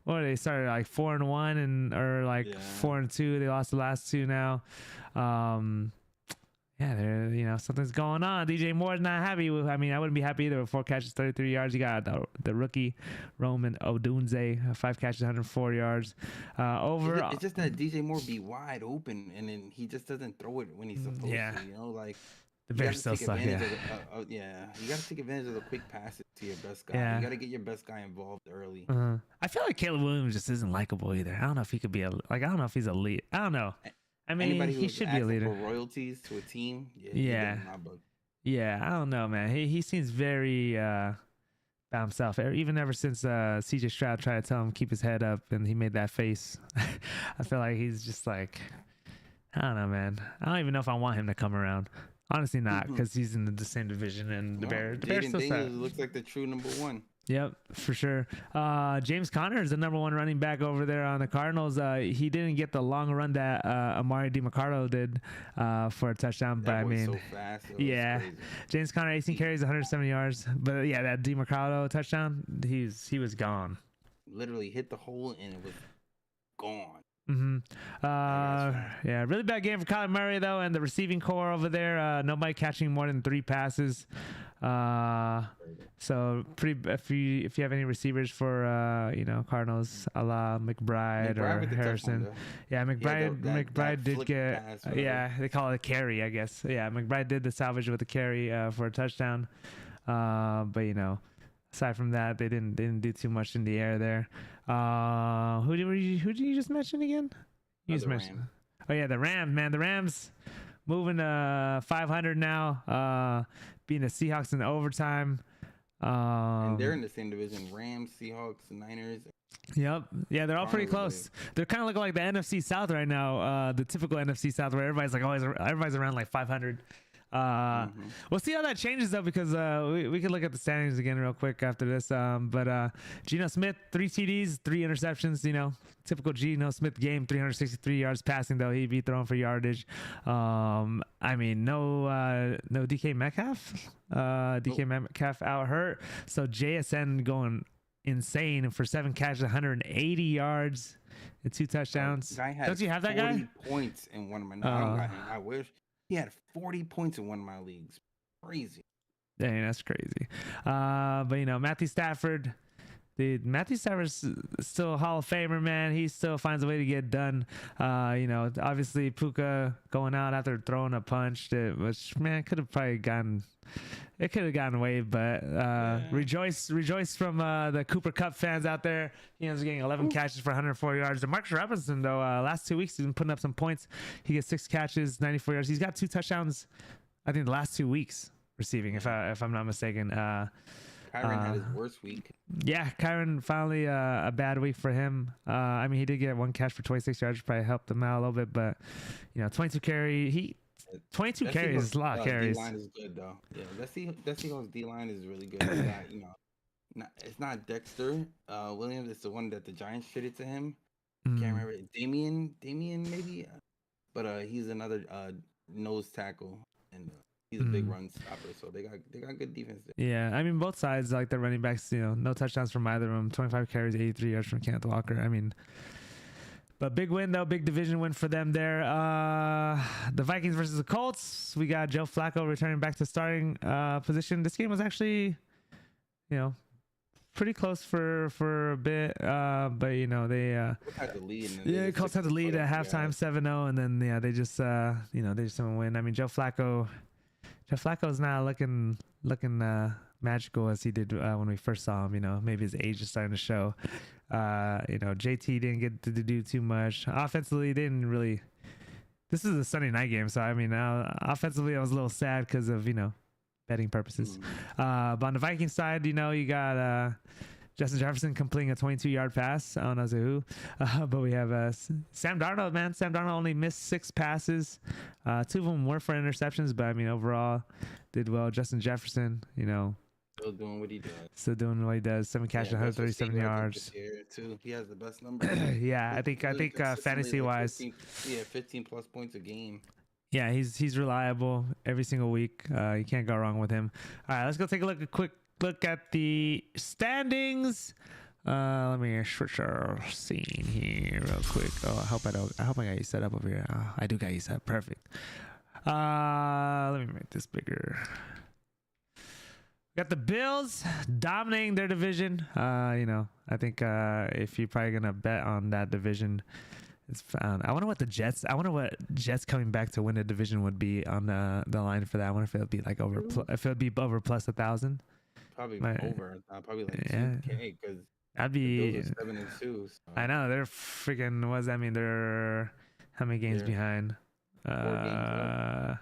They started like 4-1 or like 4-2. They lost the last 2 now. Something's going on. DJ Moore's not happy with. I mean, I wouldn't be happy either with 4 catches, 33 yards. You got the rookie Roman Odunze, 5 catches, 104 yards. It's just that DJ Moore be wide open and then he just doesn't throw it when he's supposed to. Like. The Bears still suck. You got to take advantage of the quick passes to your best guy. Yeah. You got to get your best guy involved early. I feel like Caleb Williams just isn't likable either. I don't know if he could be I don't know if he's a lead. I don't know. I mean, he should be a leader. For royalties to a team. Yeah. I don't know, man. He seems very by himself. Even ever since CJ Stroud tried to tell him keep his head up and he made that face. I feel like he's just like, I don't know, man. I don't even know if I want him to come around. Honestly, not, because he's in the same division, and the Bears still suck. Looks like the true number 1. Yep, for sure. James Conner is the number 1 running back over there on the Cardinals. He didn't get the long run that Amari DiMarcaro did for a touchdown, but I mean, so fast. Yeah, crazy. James Conner 18 carries, 170 yards, but yeah, that DiMarcaro touchdown, he was gone. Literally hit the hole and it was gone. Mm-hmm. Yeah, really bad game for Kyler Murray though, and the receiving core over there. Nobody catching more than 3 passes. So pretty. If you have any receivers for Cardinals, a la McBride or Harrison. Yeah, McBride did get. Yeah, they call it a carry, I guess. Yeah, McBride did the salvage with a carry for a touchdown. But aside from that, they didn't do too much in the air there. Who did you just mention again? You just mentioned. Oh yeah, the Rams, man. The Rams moving to 500 now. Beating the Seahawks in overtime. And they're in the same division: Rams, Seahawks, Niners. Yep. Yeah, they're all pretty close. They're kind of looking like the NFC South right now. The typical NFC South where everybody's around like 500. We'll see how that changes though, because we can look at the standings again real quick after this. But Geno Smith, 3 TDs, 3 interceptions. Typical Geno Smith game. 363 yards passing though. He'd be throwing for yardage. No DK Metcalf. DK Metcalf out hurt. So JSN going insane for 7 catches, 180 yards, and 2 touchdowns. Don't you have that guy? 40 points in one of my. I don't got him. I wish. He had 40 points in one of my leagues. Crazy. Dang, that's crazy. But Matthew Stafford. Matthew Stafford's still a Hall of Famer, man. He still finds a way to get done. Obviously Puka going out after throwing a punch, which man could have probably gotten. It could have gotten away, but rejoice from the Cooper Kupp fans out there. He ends up getting 11 catches for 104 yards. Demarcus Robinson, though, last 2 weeks he's been putting up some points. He gets 6 catches, 94 yards. He's got 2 touchdowns, I think, the last 2 weeks receiving, if I'm not mistaken. Kyron had his worst week. Yeah, Kyron finally a bad week for him. He did get 1 catch for 26 yards, probably helped him out a little bit, but 22 carry. 22 carries is a lot of carries. D-line is good though. Yeah, that Seahawks D-line is really good. It's not Dexter Williams. It's the one that the Giants traded to him. Can't remember it. Damian maybe, but he's another nose tackle, and he's a big run stopper. So they got good defense there. Yeah, both sides, like the running backs, no touchdowns from either of them. 25 carries, 83 yards from Kenneth Walker. But big win though, big division win for them there. The Vikings versus the Colts. We got Joe Flacco returning back to starting position. This game was actually, pretty close for a bit. But they had the lead. Colts had the lead at halftime, 7-0, and then they just they just didn't win. Joe Flacco's not looking magical as he did when we first saw him. Maybe his age is starting to show. JT didn't get to do too much offensively. They didn't really. This is a Sunday night game, so offensively I was a little sad because of betting purposes. But on the Vikings side, you got Justin Jefferson completing a 22-yard pass. I don't know who, but we have Sam Darnold. Man, Sam Darnold only missed 6 passes. 2 of them were for interceptions, but overall did well. Justin Jefferson, Still doing what he does. 7 catches, 137 yards. Too. He has the best number. Yeah, I think fantasy wise, 15 plus points a game. Yeah, he's reliable every single week. You can't go wrong with him. All right, let's go take a quick look at the standings. Let me switch our scene here real quick. Oh, I hope I got you set up over here. Oh, I do got you set up. Perfect. Let me make this bigger. Got the Bills dominating their division. I think if you're probably gonna bet on that division, it's found. I wonder what Jets coming back to win the division would be on the line for that. I wonder if it would be like over plus 1,000. Probably over. Probably like 2K because that'd be. The Bills are 7-2. So. I know they're freaking. What does that mean? They're how many games behind? 4 games.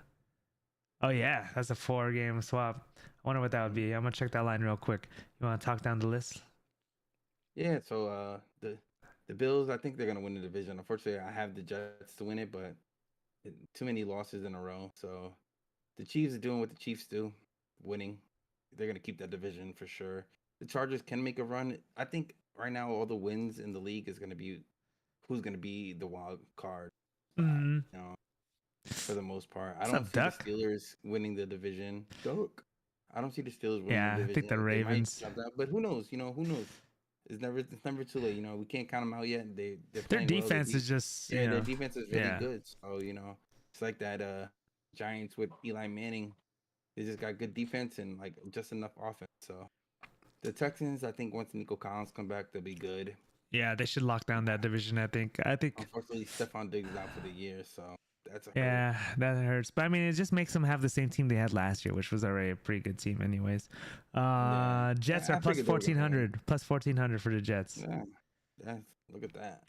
Oh yeah, that's a 4-game swap. I wonder what that would be. I'm gonna check that line real quick. You want to talk down the list? Yeah. So the Bills, I think they're gonna win the division. Unfortunately, I have the Jets to win it, but too many losses in a row. So the Chiefs are doing what the Chiefs do, winning. They're gonna keep that division for sure. The Chargers can make a run. I think right now all the wins in the league is gonna be who's gonna be the wild card. For the most part, I don't see the Steelers winning the division. I don't see the Steelers winning the division. I think the Ravens. But who knows? Who knows? it's never too late. You know, we can't count them out yet. They're Their playing well. defense is just Their defense is really yeah. good. So you know, it's like that Giants with Eli Manning. They just got good defense and like just enough offense. So the Texans, I think once Nico Collins come back, they'll be good. Yeah, they should lock down that division. I think. Unfortunately, Stephon Diggs is out for the year, so that's a hurt. Yeah, that hurts. But I mean, it just makes them have the same team they had last year, which was already a pretty good team, anyways. Jets are plus 1,400, plus 1,400 for the Jets. Yeah, look at that.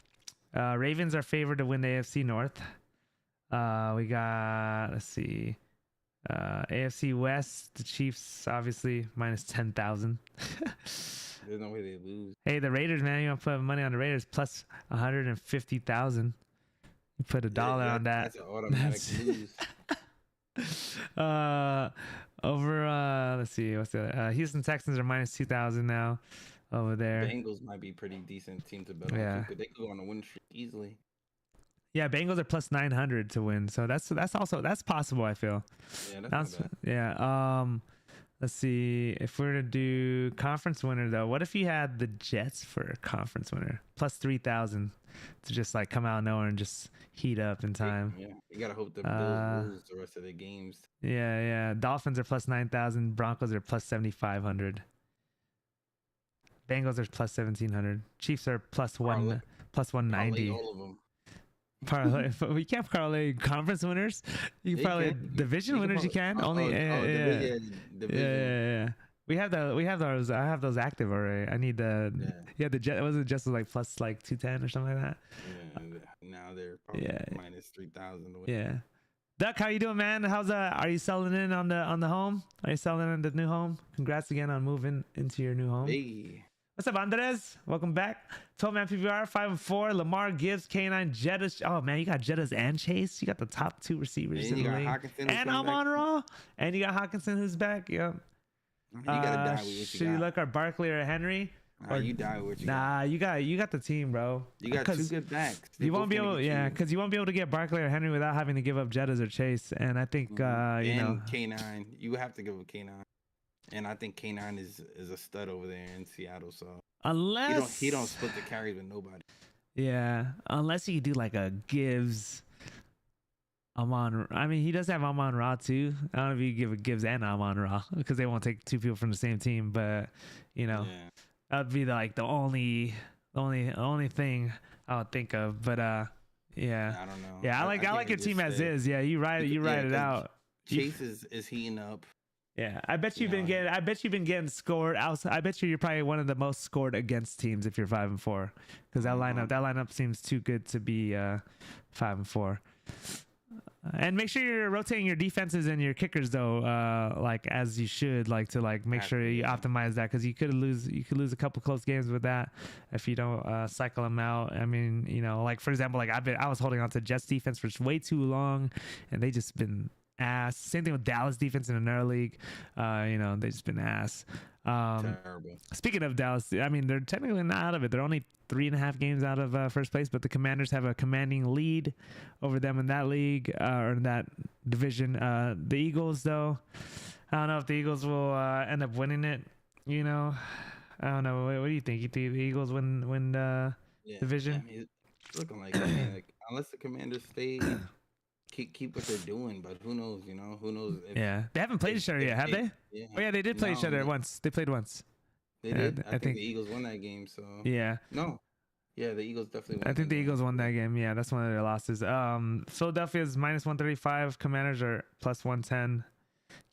Ravens are favored to win the AFC North. We got, let's see, AFC West, the Chiefs obviously minus 10,000. There's no way they lose. Hey, the Raiders, man, you want to put money on the Raiders plus 150,000. You put $1 on that. That's an automatic lose. Let's see, what's the Houston Texans are minus 2,000 now over there. Bengals might be pretty decent team to bet on. Yeah, they could go on a win streak easily. Yeah, Bengals are plus 900 to win, so that's possible. I feel. Yeah, that's not bad. Yeah. Let's see, if we're to do conference winner though, what if you had the Jets for a conference winner plus 3,000 to just like come out of nowhere and just heat up in time? Yeah, you gotta hope the Bills lose the rest of the games. Yeah. Dolphins are plus 9,000. Broncos are plus 7,500. Bengals are plus 1,700. Chiefs are plus 190. All of them. Parlay. We can't parlay conference winners. You can parlay division winners. You can only. Yeah. We have those. I have those active already. I need the. Yeah, the Jet. Was it just like plus like 210 or something like that? Yeah. Now they're probably minus 3,000. Yeah. Duck, how you doing, man? Are you selling in on the home? Are you selling in the new home? Congrats again on moving into your new home. Hey. What's up, Andres? Welcome back. 12-man PPR, 5-4. Lamar, Gibbs, K9, Jettas. Oh, man, you got Jettas and Chase. You got the top two receivers in the league. And Amon-Ra. And you got Hawkinson who's back. Yep. You gotta die with what you should you look at Barkley or Henry? Or you die with what you got. You got the team, bro. You got two good backs. You won't be able, because you won't be able to get Barkley or Henry without having to give up Jettas or Chase. And I think, K9, you have to give up K9. And I think K9 is a stud over there in Seattle. So unless he don't split the carries with nobody. Yeah, unless you do like a Gibbs, Amon. I mean, he does have Amon-Ra too. I don't know if you give a Gibbs and Amon-Ra because they won't take two people from the same team. But that'd be the only thing I would think of. But I don't know. Yeah, I like your team as is. Yeah, you write it out. Chase is heating up. Yeah, I bet you've been getting scored out. I bet you're probably one of the most scored against teams if you're 5-4, because that lineup seems too good to be 5-4. And make sure you're rotating your defenses and your kickers though, like as you should, like to like make sure you optimize that, because you could lose a couple close games with that if you don't cycle them out. I mean, like for example, like I was holding on to Jets defense for way too long, and they just been ass. Same thing with Dallas defense in another league. They just been ass. Terrible. Speaking of Dallas, I mean, they're technically not out of it. They're only 3.5 games out of first place, but the Commanders have a commanding lead over them in that league or in that division. The Eagles, though, I don't know if the Eagles will end up winning it. I don't know. What do you think? You think the Eagles win the division? I mean, it's looking like unless the Commanders stay. Keep what they're doing, but who knows? Who knows? They haven't played each other yet, have they? Yeah. Oh yeah, they did play each other once. They played once. They did. I think the Eagles won that game. So yeah. No. Yeah, the Eagles definitely won. I think the Eagles won that game. Yeah, that's one of their losses. Philadelphia's minus 135. Commanders are plus 110.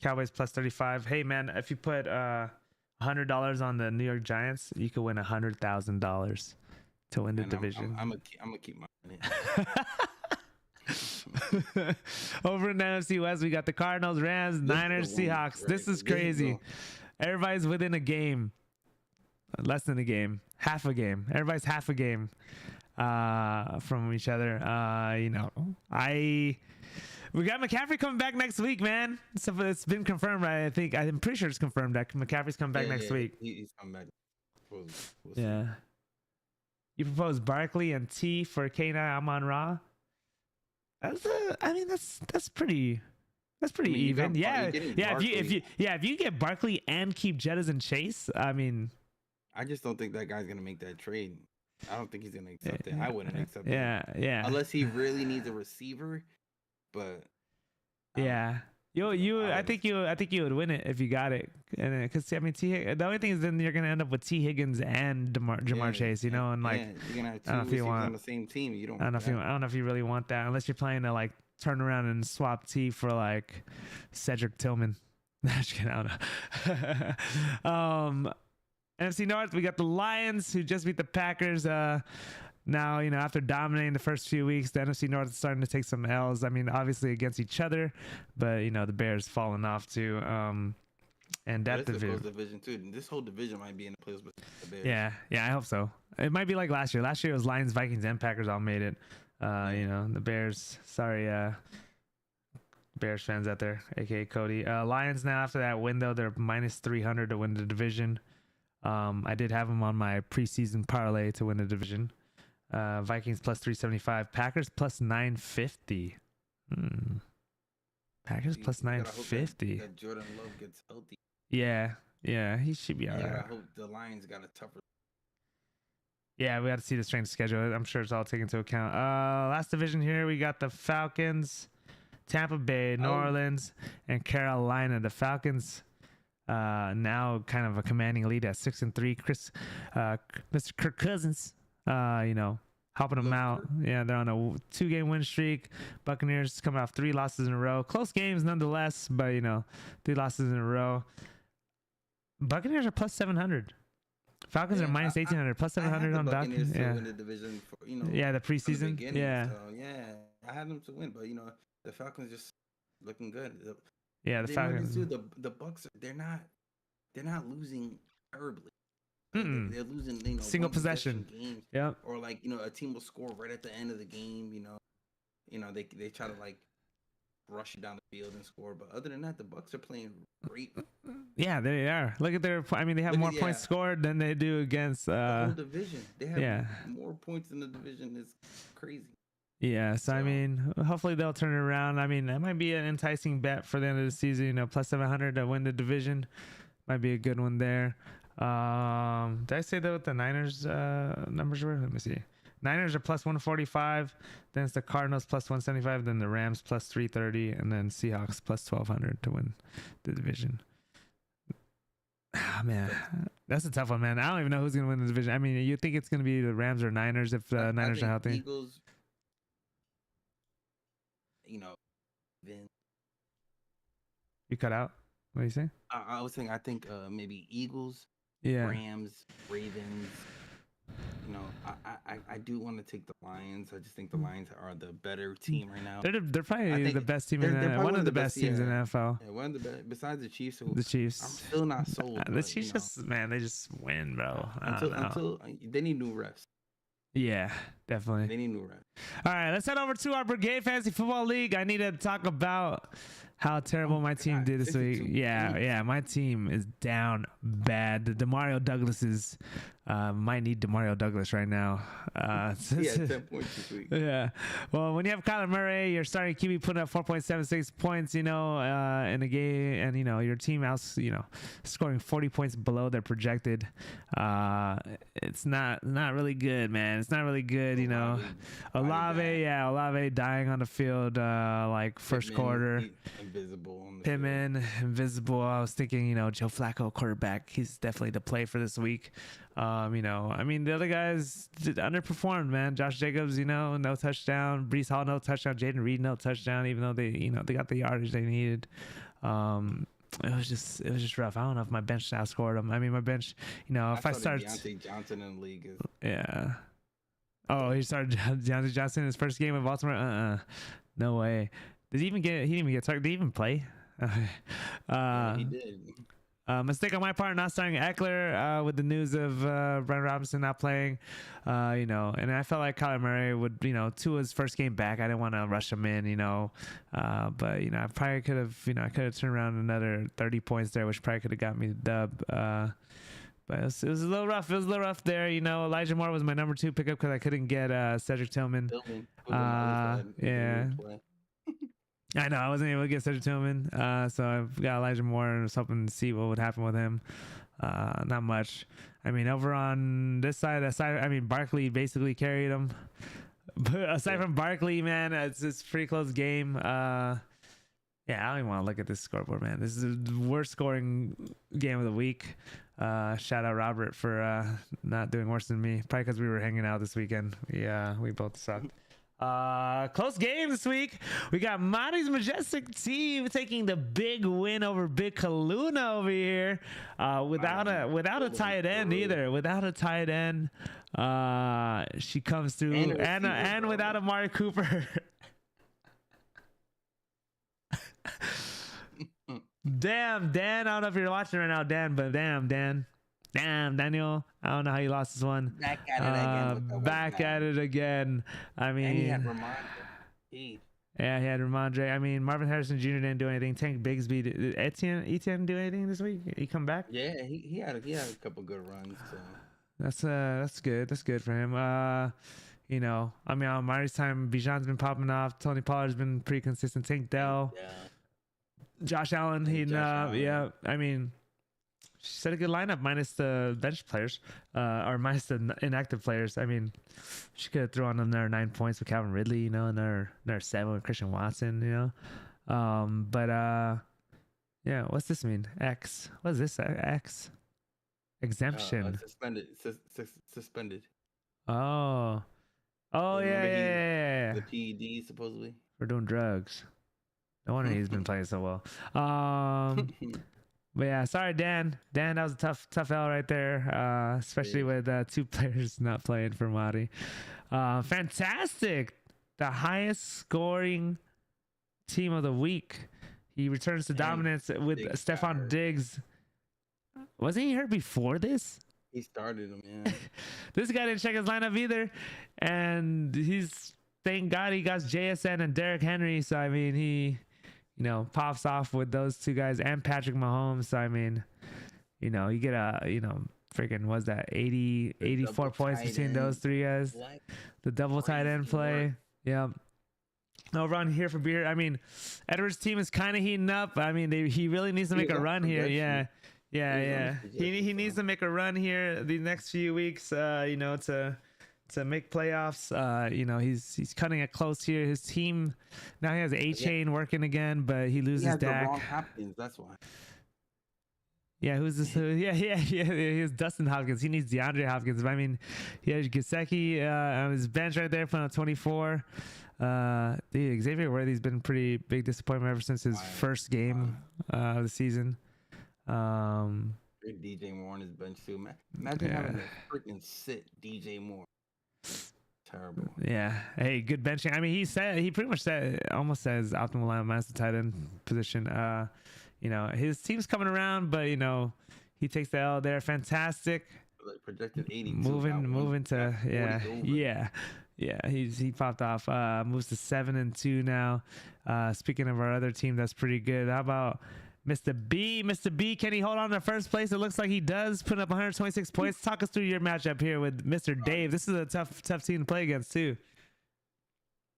Cowboys plus 35. Hey man, if you put $100 on the New York Giants, you could win $100,000 to win the division. I'm gonna keep my money. Over in the NFC West, we got the Cardinals, Rams, Niners, Seahawks. This is crazy. Everybody's within a game, less than a game, half a game. Everybody's half a game from each other. We got McCaffrey coming back next week, man. So it's been confirmed, right? I'm pretty sure it's confirmed that McCaffrey's coming back next week. He's coming back. We'll yeah. You propose Barkley and T for K9 Amon-Ra. That's pretty even. Yeah. If you get Barkley and keep Jettas and Chase, I mean, I just don't think that guy's gonna make that trade. I don't think he's gonna accept it. I wouldn't accept it. Yeah. Unless he really needs a receiver, but yeah. I think you would win it if you got it, and because I mean, the only thing is then you're gonna end up with T. Higgins and Jamar Chase, you know, and like you're gonna have two receivers on the same team. You don't. I don't know if you really want that unless you're playing to like turn around and swap T for like Cedric Tillman. I don't know. NFC North, we got the Lions who just beat the Packers. Now, you know, after dominating the first few weeks, the NFC North is starting to take some L's. I mean, obviously against each other, but, you know, the Bears falling off too. And that division too. This whole division might be in the playoffs with the Bears. Yeah, I hope so. It might be like last year. Last year it was Lions, Vikings, and Packers all made it. You know, the Bears, sorry, Bears fans out there, aka Cody. Lions now after that win though, they're minus 300 to win the division. I did have them on my preseason parlay to win the division. Vikings plus 375, Packers plus 950. Packers plus 950. That Jordan Love gets healthy. Yeah, he should be all right. I hope the Lions got a tougher. Yeah, we got to see the strength of schedule. I'm sure it's all taken into account. Last division here, we got the Falcons, Tampa Bay, New Orleans, and Carolina. The Falcons now kind of a commanding lead at 6-3. Mr. Kirk Cousins, you know, helping them out. Yeah, they're on a 2-game win streak. Buccaneers coming off 3 losses in a row. Close games nonetheless, but, you know, 3 losses in a row. Buccaneers are plus 700. Falcons are minus 1,800, plus 700 on Falcons. Yeah, win the division for, you know, the preseason. So, I had them to win, but, you know, the Falcons just looking good. The Falcons. The Bucs, they're not losing terribly. They're losing, you know, single possession games. Yeah. Or like, you know, a team will score right at the end of the game. You know, they try to like rush you down the field and score. But other than that, the Bucs are playing great. Yeah, they are. Look at they have more points scored than they do against the whole division. They have more points in the division. It's crazy. Yeah, so I mean, hopefully they'll turn it around. I mean, that might be an enticing bet for the end of the season. You know, plus 700 to win the division might be a good one there. Did I say that what the Niners numbers were? Let me see. Niners are plus 145. Then it's the Cardinals plus 175. Then the Rams plus 330, and then Seahawks plus 1,200 to win the division. Oh, man, that's a tough one, man. I don't even know who's gonna win the division. I mean, you think it's gonna be the Rams or Niners if the Niners are healthy? Eagles. You know, then you cut out. What do you say? I was saying I think maybe Eagles, Rams, Ravens. You know, I do want to take the Lions. I just think the Lions are the better team right now. They're probably the best team in the NFL. One of the best teams in the NFL. Yeah, one of the best besides the Chiefs. The Chiefs. I'm still not sold. The Chiefs they just win, bro. Until they need new refs. Yeah, definitely. They need new refs. All right, let's head over to our Brigade Fantasy Football League. I need to talk about how terrible my team did this week. Yeah, my team is down bad. The Demario Douglases might need Demario Douglas right now. 10 points this week. Yeah. Well, when you have Kyler Murray, you're starting QB putting up 4.76 points, in a game, and your team scoring 40 points below their projected. It's not really good, man. It's not really good, Olave dying on the field like first quarter. Invisible. Pittman, invisible. I was thinking, Joe Flacco, quarterback. He's definitely the play for this week. The other guys underperformed, man. Josh Jacobs, no touchdown. Breece Hall, no touchdown. Jaden Reed, no touchdown. Even though they got the yardage they needed. It was just rough. I don't know if my bench outscored them. I mean, my bench, if I start Deontay Johnson in the league is... Yeah. Oh, he started Deontay Johnson in his first game in Baltimore. No way. Did he even get? He didn't even get targeted. Did he even play? He did. Mistake on my part, not starting Eckler with the news of Brian Robinson not playing. And I felt like Kyler Murray would, Tua's first game back. I didn't want to rush him in, but I probably could have, I could have turned around another 30 points there, which probably could have got me the dub. But it was a little rough. It was a little rough there. Elijah Moore was my number 2 pickup because I couldn't get Cedric Tillman. Yeah. I know I wasn't able to get Cedric Tillman, so I've got Elijah Moore and I was hoping to see what would happen with him. Not much. I mean, over on this side, I mean, Barkley basically carried him. But aside from Barkley, man, it's a pretty close game. Yeah, I don't even want to look at this scoreboard, man. This is the worst scoring game of the week. Shout out Robert for not doing worse than me. Probably because we were hanging out this weekend. Yeah, we both sucked. Close game this week. We got Mari's Majestic team taking the big win over Big Kaluna over here. Without a tight end either. Without a tight end. She comes through and without Amari Cooper. Damn, Dan. I don't know if you're watching right now, Dan, but damn, Dan. Damn, Daniel. I don't know how you lost this one. Back at it again. Back at it again. I mean, and he had Ramondre. Yeah, he had Ramondre. I mean, Marvin Harrison Jr. didn't do anything. Tank Bigsby. Did Etienne do anything this week? He come back? Yeah, he had a couple good runs. So. That's good. That's good for him. You know, I mean, on Mari's time, Bijan's been popping off. Tony Pollard's been pretty consistent. Tank Dell. Yeah. Josh Allen, yeah. I mean, she set a good lineup minus the bench players, or minus the inactive players. I mean, she could have thrown on there 9 points with Calvin Ridley, you know, and their 7 with Christian Watson, you know. But yeah, what's this mean? X. What is this? X. Exemption. Suspended. Oh, yeah. The PED supposedly for doing drugs. No wonder he's been playing so well. But yeah, sorry, Dan. Dan, that was a tough L right there, especially with 2 players not playing for Mari. Fantastic. The highest scoring team of the week. He returns to dominance with Stephon Diggs. Wasn't he hurt before this? He started him, yeah. This guy didn't check his lineup either. And thank God he got JSN and Derrick Henry. So, I mean, he... you know, pops off with those 2 guys and Patrick Mahomes. So, I mean, you know, you get freaking, was that 84 points between those 3 guys? The double tight end play. Yeah. Over on here for beer. I mean, Edwards' team is kind of heating up. I mean, he really needs to make a run here. Yeah. He needs to make a run here the next few weeks, you know, to make playoffs. You know, he's cutting it close here. His team now, he has A-Chain working again, but he loses Dak. Wrong Hopkins, that's why. Yeah, who's this? Yeah. He's Dustin Hopkins. He needs DeAndre Hopkins. But I mean, he has Gesicki on his bench right there, putting up 24. Xavier Worthy's been pretty big disappointment ever since his first game of the season. DJ Moore on his bench too, man. Imagine having a freaking sit DJ Moore. Terrible. Yeah. Hey, good benching. I mean, he pretty much almost says optimal line master tight end position. You know, his team's coming around, but you know, he takes the L there. Fantastic. Like projected 80. Moving to he popped off. Moves to 7-2 now. Speaking of our other team, that's pretty good. How about Mr. B? Mr. B, can he hold on to first place? It looks like he does, putting up 126 points. Talk us through your matchup here with Mr. Dave. This is a tough team to play against too.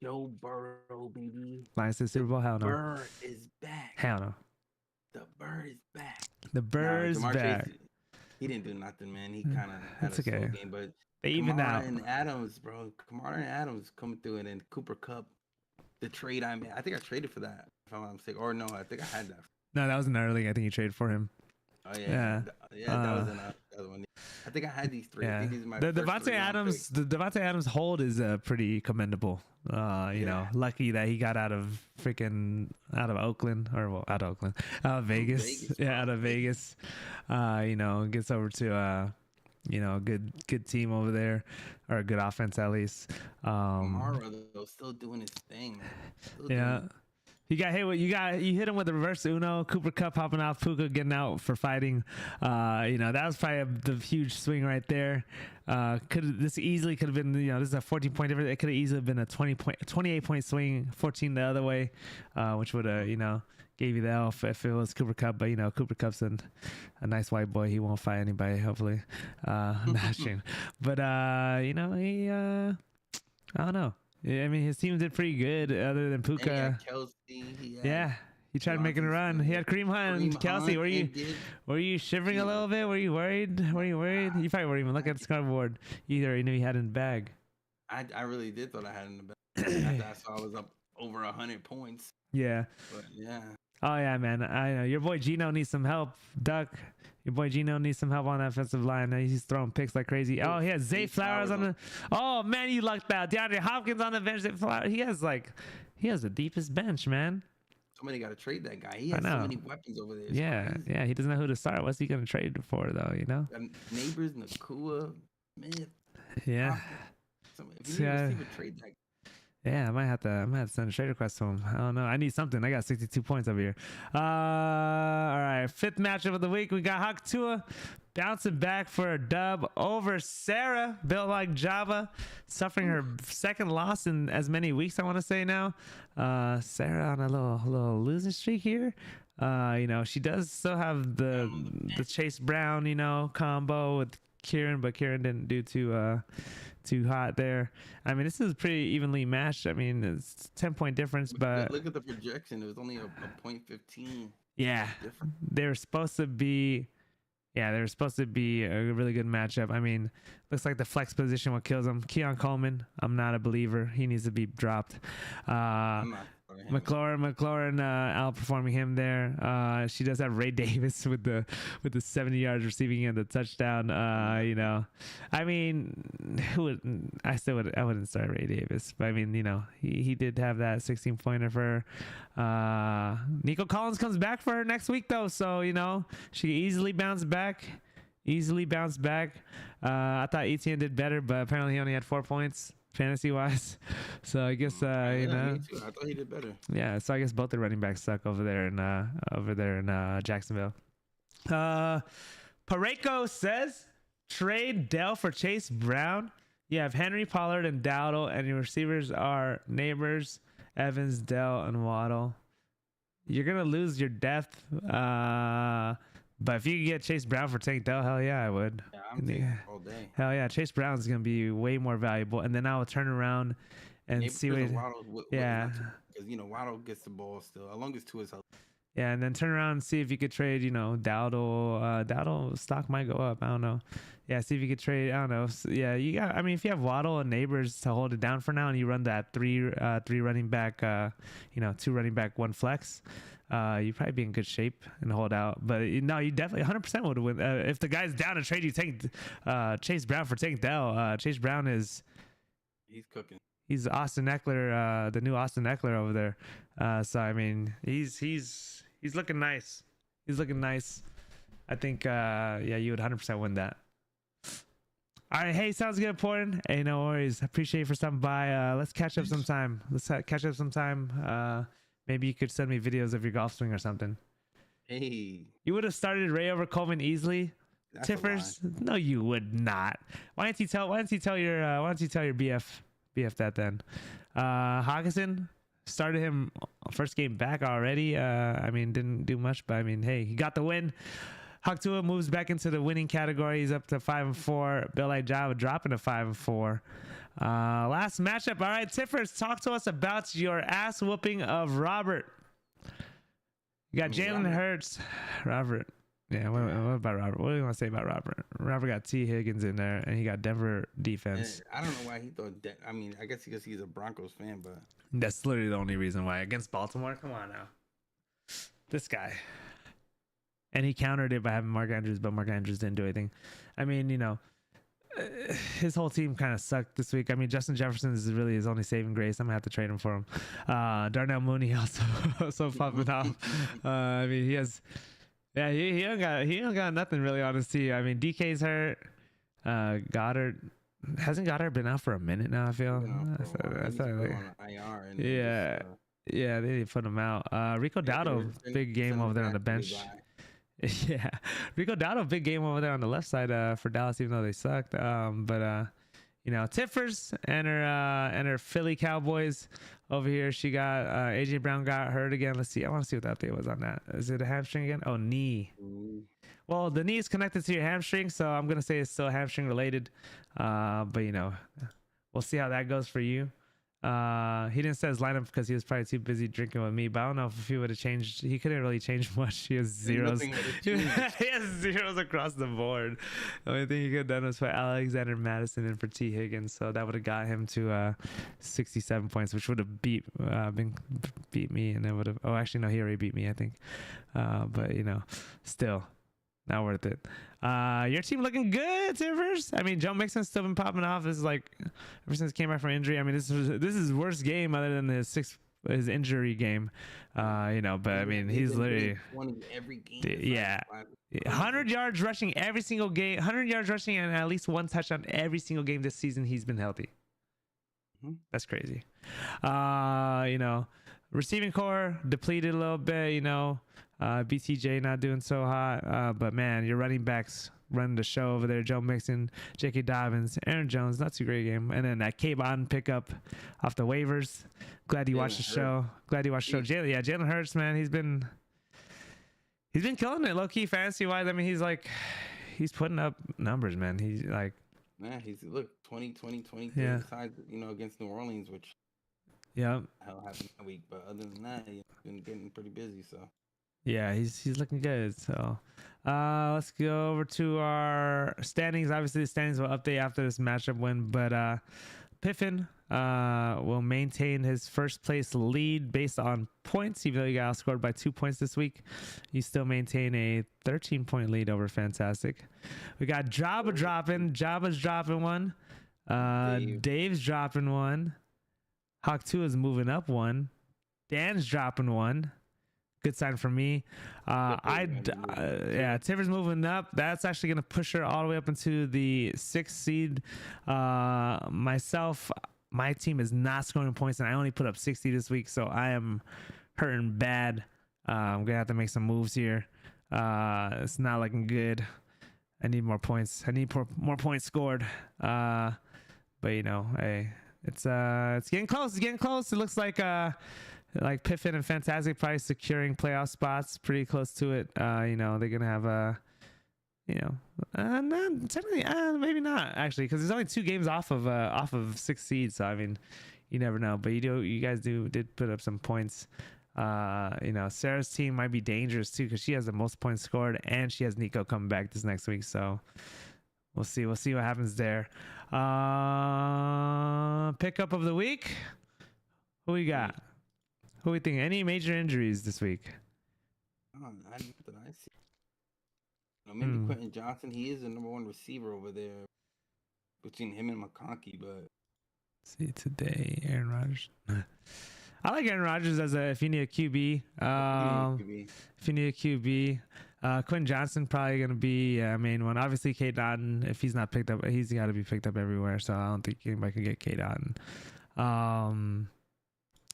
Joe Burrow, baby. Lions to the Super Bowl? Hell no. Bird is back. Hell no. The bird is back. The bird's back. Chase, he didn't do nothing, man. He kind of had a slow game, but they evened out. And Adams, bro. Kamara and Adams coming through, and then Cooper Kupp. The trade I made. I think I traded for that, if I'm not mistaken. Or no, I think I had that. No, that was in early. I think you traded for him. Oh yeah, that was another one. I think I had these 3. I think these are my the Devontae Adams hold is pretty commendable. You know, lucky that he got out of Oakland out of Vegas. Out of Vegas. You know, gets over to you know, good team over there, or a good offense at least. Kamara though, still doing his thing, man. You hit him with the reverse Uno. Cooper Kupp popping off, Puka getting out for fighting. You know, that was probably the huge swing right there. This easily could have been, you know, this is a 14-point difference. It could have easily been a 28-point swing, 14 the other way, which would have, you know, gave you the L if it was Cooper Kupp. But you know, Cooper Kupp's a nice white boy. He won't fight anybody, hopefully. Not shame. But you know, he I don't know. Yeah, I mean, his team did pretty good, other than Puka. Kelsey, yeah, He tried making a run. He had Kareem Hunt and Kelsey. Were you shivering a little bit? Were you worried? You probably weren't even looking at the scoreboard. You already knew he had it in the bag. I really did thought I had it in the bag. I saw I was up over 100 points. Yeah. But yeah. Oh yeah, man. I know your boy Gino needs some help. Duck. Your boy Gino needs some help on that offensive line. He's throwing picks like crazy. Oh, he has Zay Flowers on the. Oh man, you lucked out. DeAndre Hopkins on the bench. Zay Flowers. He has the deepest bench, man. Somebody got to trade that guy. He has so many weapons over there. It's crazy. Yeah. He doesn't know who to start. What's he gonna trade for though? You know. Neighbors, Nakua, Smith. Yeah. If you need a receiver, trade that guy. Yeah, I might have to send a trade request to him. I don't know. I need something. I got 62 points over here. All right. 5th matchup of the week. We got Hawk Tua bouncing back for a dub over Sarah, built like Java, suffering her 2nd loss in as many weeks, I want to say now. Sarah on a little losing streak here. She does still have the Chase Brown, combo with Kieran, but Kieran didn't do too hot there. I mean, this is pretty evenly matched. I mean, it's 10-point difference, but look at the projection. It was only a .15. Yeah, they were supposed to be a really good matchup. I mean, looks like the flex position what kills him. Keon Coleman, I'm not a believer. He needs to be dropped. McLaurin outperforming him there. She does have Ray Davis with the 70 yards receiving and the touchdown. I mean, I wouldn't start Ray Davis, but I mean, he did have that 16-pointer for her. Nico Collins comes back for her next week though, so she easily bounced back. I thought Etienne did better, but apparently he only had 4 points fantasy wise. So I guess me too. I thought he did better. Yeah, so I guess both the running backs suck over there in Jacksonville. Pareko says trade Dell for Chase Brown. You have Henry, Pollard, and Dowdle, and your receivers are Neighbors, Evans, Dell, and Waddle. You're gonna lose your depth, but if you could get Chase Brown for Tank Dell, hell yeah, I would. Yeah, I'm taking all day. Hell yeah, Chase Brown's gonna be way more valuable, and then I will turn around and Neighbors see what. Because Waddle gets the ball still, as long as Tua's healthy. Yeah, and then turn around and see if you could trade, Dowdle. Dowdle stock might go up. I don't know. Yeah, see if you could trade. I don't know. So, yeah, if you have Waddle and Neighbors to hold it down for now, and you run that three running back, 2 running back, 1 flex, you'd probably be in good shape and hold out. But no, you definitely 100% would win. If the guy's down to trade, you take Chase Brown for Tank Dell. Chase Brown he's cooking. He's Austin Eckler, the new Austin Eckler over there. So I mean, he's looking nice. He's looking nice. I think you would 100% win that. All right, hey, sounds good, Portland. Hey, no worries. Appreciate you for stopping by. Let's catch up sometime. Maybe you could send me videos of your golf swing or something. Hey, you would have started Ray over Coleman easily. That's Tiffers? No, you would not. Why don't you tell your BF that then? Hawkinson started him first game back already. I mean, didn't do much, but I mean, hey, he got the win. Hawk Tua moves back into the winning category. He's up to 5-4. Bill like Java dropping to 5-4. Last matchup. All right, Tiffers, talk to us about your ass whooping of Robert. You got Jalen Hurts. Robert. Yeah, what about Robert? What do you want to say about Robert? Robert got T. Higgins in there, and he got Denver defense. I don't know why he thought that. I mean, I guess because he's a Broncos fan, but that's literally the only reason why. Against Baltimore? Come on now. This guy. And he countered it by having Mark Andrews, but Mark Andrews didn't do anything. I mean, his whole team kind of sucked this week. I mean, Justin Jefferson is really his only saving grace. I'm gonna have to trade him for him. Darnell Mooney also popping off. I mean, he has. Yeah, he don't got nothing really on his team. I mean, DK's hurt. Goddard hasn't been out for a minute now. I feel. Yeah, they didn't put him out. Rico Dowdle, big game over there on the bench. Yeah, Rico Dowdle, big game over there on the left side for Dallas, even though they sucked. Tiffers and her Philly Cowboys over here. She got AJ Brown got hurt again. Let's see. I want to see what the update was on that. Is it a hamstring again? Oh, knee. Well, the knee is connected to your hamstring, so I'm gonna say it's still hamstring related. But we'll see how that goes for you. He didn't set his lineup because he was probably too busy drinking with me. But I don't know if he would have changed. He couldn't really change much. He has zeros. He has zeros across the board. The only thing he could have done was put Alexander Madison in for T. Higgins, so that would have got him to 67 points, which would have beat me, and it would have. Oh, actually, no, he already beat me, I think. But still. Not worth it. Your team looking good, Tivers. I mean, Joe Mixon's still been popping off. This is like ever since he came back from injury. I mean, this is his worst game other than his injury game. But I mean, he's literally every game. 100 yards rushing every single game. 100 yards rushing and at least one touchdown every single game this season. He's been healthy. That's crazy. Receiving core depleted a little bit. BTJ not doing so hot, but man, your running backs running the show over there. Joe Mixon, J.K. Dobbins, Aaron Jones, not too great game, and then that K-Bon pickup off the waivers. Glad you watched the show. Jalen Hurts, man, he's been killing it low key fantasy wise. I mean, he's putting up numbers, man. He's 20 besides against New Orleans, which hell happened that week, but other than that, he's been getting pretty busy. So. Yeah, he's looking good. So let's go over to our standings. Obviously, the standings will update after this matchup win, but Piffin will maintain his first place lead based on points, even though he got outscored by 2 points this week. You still maintain a 13-point lead over Fantastic. We got Jabba dropping. Jabba's dropping one. Dave's dropping one. Hawk 2 is moving up one. Dan's dropping one. Good sign for me. Tiver's moving up. That's actually going to push her all the way up into the 6th seed. Myself, my team is not scoring points, and I only put up 60 this week, so I am hurting bad. I'm going to have to make some moves here. It's not looking good. I need more points. I need more points scored. But hey, it's getting close. It's getting close. It looks like Piffin and Fantastic probably securing playoff spots, pretty close to it. They're gonna have not technically, maybe not actually, because there's only 2 games off of 6th seed. So I mean, you never know. But you guys did put up some points. Sarah's team might be dangerous too because she has the most points scored and she has Nico coming back this next week. So we'll see what happens there. Pickup of the week. Who we got? Who we think? Any major injuries this week? Not that I see. Maybe Quentin Johnson. He is the number 1 receiver over there between him and McConkey. But see today, Aaron Rodgers. I like Aaron Rodgers if you need a QB. If you need a QB, Quentin Johnson probably gonna be a main one. Obviously, K. Dotton. If he's not picked up, he's got to be picked up everywhere. So I don't think anybody can get K. Dotton.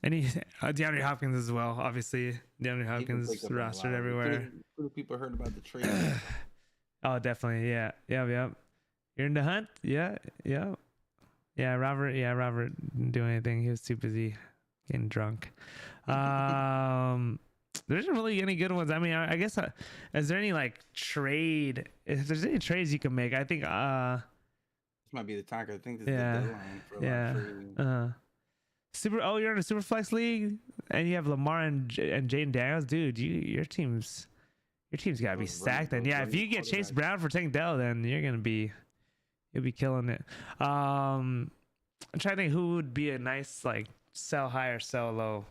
Any DeAndre Hopkins as well. Obviously, DeAndre Hopkins rostered everywhere. People heard about the trade. Oh, definitely. Yeah. You're in the hunt. Yeah. Robert didn't do anything. He was too busy getting drunk. There isn't really any good ones. I mean, I guess is there any trade? If there's any trades you can make, I think. This might be the time. I think this is the deadline for trading. You're in a super flex league and you have Lamar and Jaden Daniels, dude. Your team's gotta be stacked. And if you get Chase Brown for Tank Dell, then you'll be killing it. I'm trying to think who would be a nice sell high or sell low.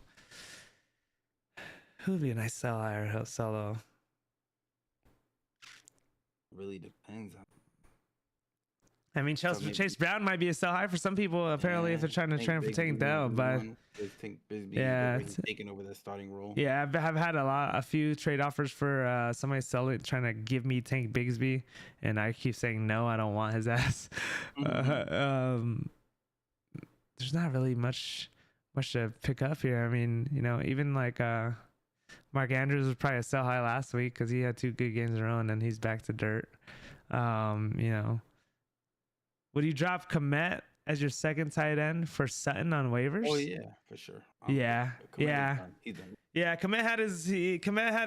Who would be a nice sell high or sell low? Really depends on. I mean, Chase Brown might be a sell high for some people. Apparently, if they're trying to train for Tank Dell, but taking over the starting role. Yeah, I've had a few trade offers for somebody selling, trying to give me Tank Bigsby, and I keep saying no, I don't want his ass. There's not really much to pick up here. I mean, even Mark Andrews was probably a sell high last week because he had 2 good games in a row, and then he's back to dirt. Would you drop Komet as your second tight end for Sutton on waivers? Oh yeah, for sure. Komet had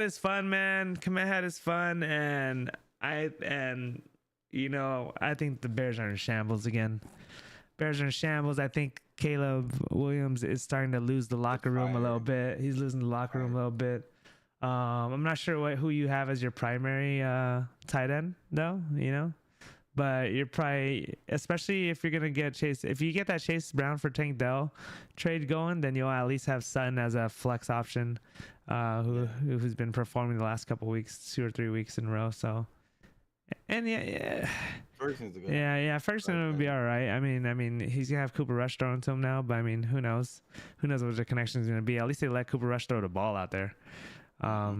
his fun, man. Komet had his fun, and I think the Bears are in shambles again. I think Caleb Williams is starting to lose the locker room a little bit. He's losing the locker room a little bit. I'm not sure who you have as your primary tight end, though, you know. But you're probably, especially if you're going to get Chase, if you get that Chase Brown for Tank Dell trade going, then you'll at least have Sutton as a flex option, who's been performing the last couple weeks, 2 or 3 weeks in a row. So, and Ferguson's a good Ferguson would be all right. I mean, he's going to have Cooper Rush thrown to him now, but I mean, who knows? Who knows what the connection is going to be? At least they let Cooper Rush throw the ball out there. Yeah.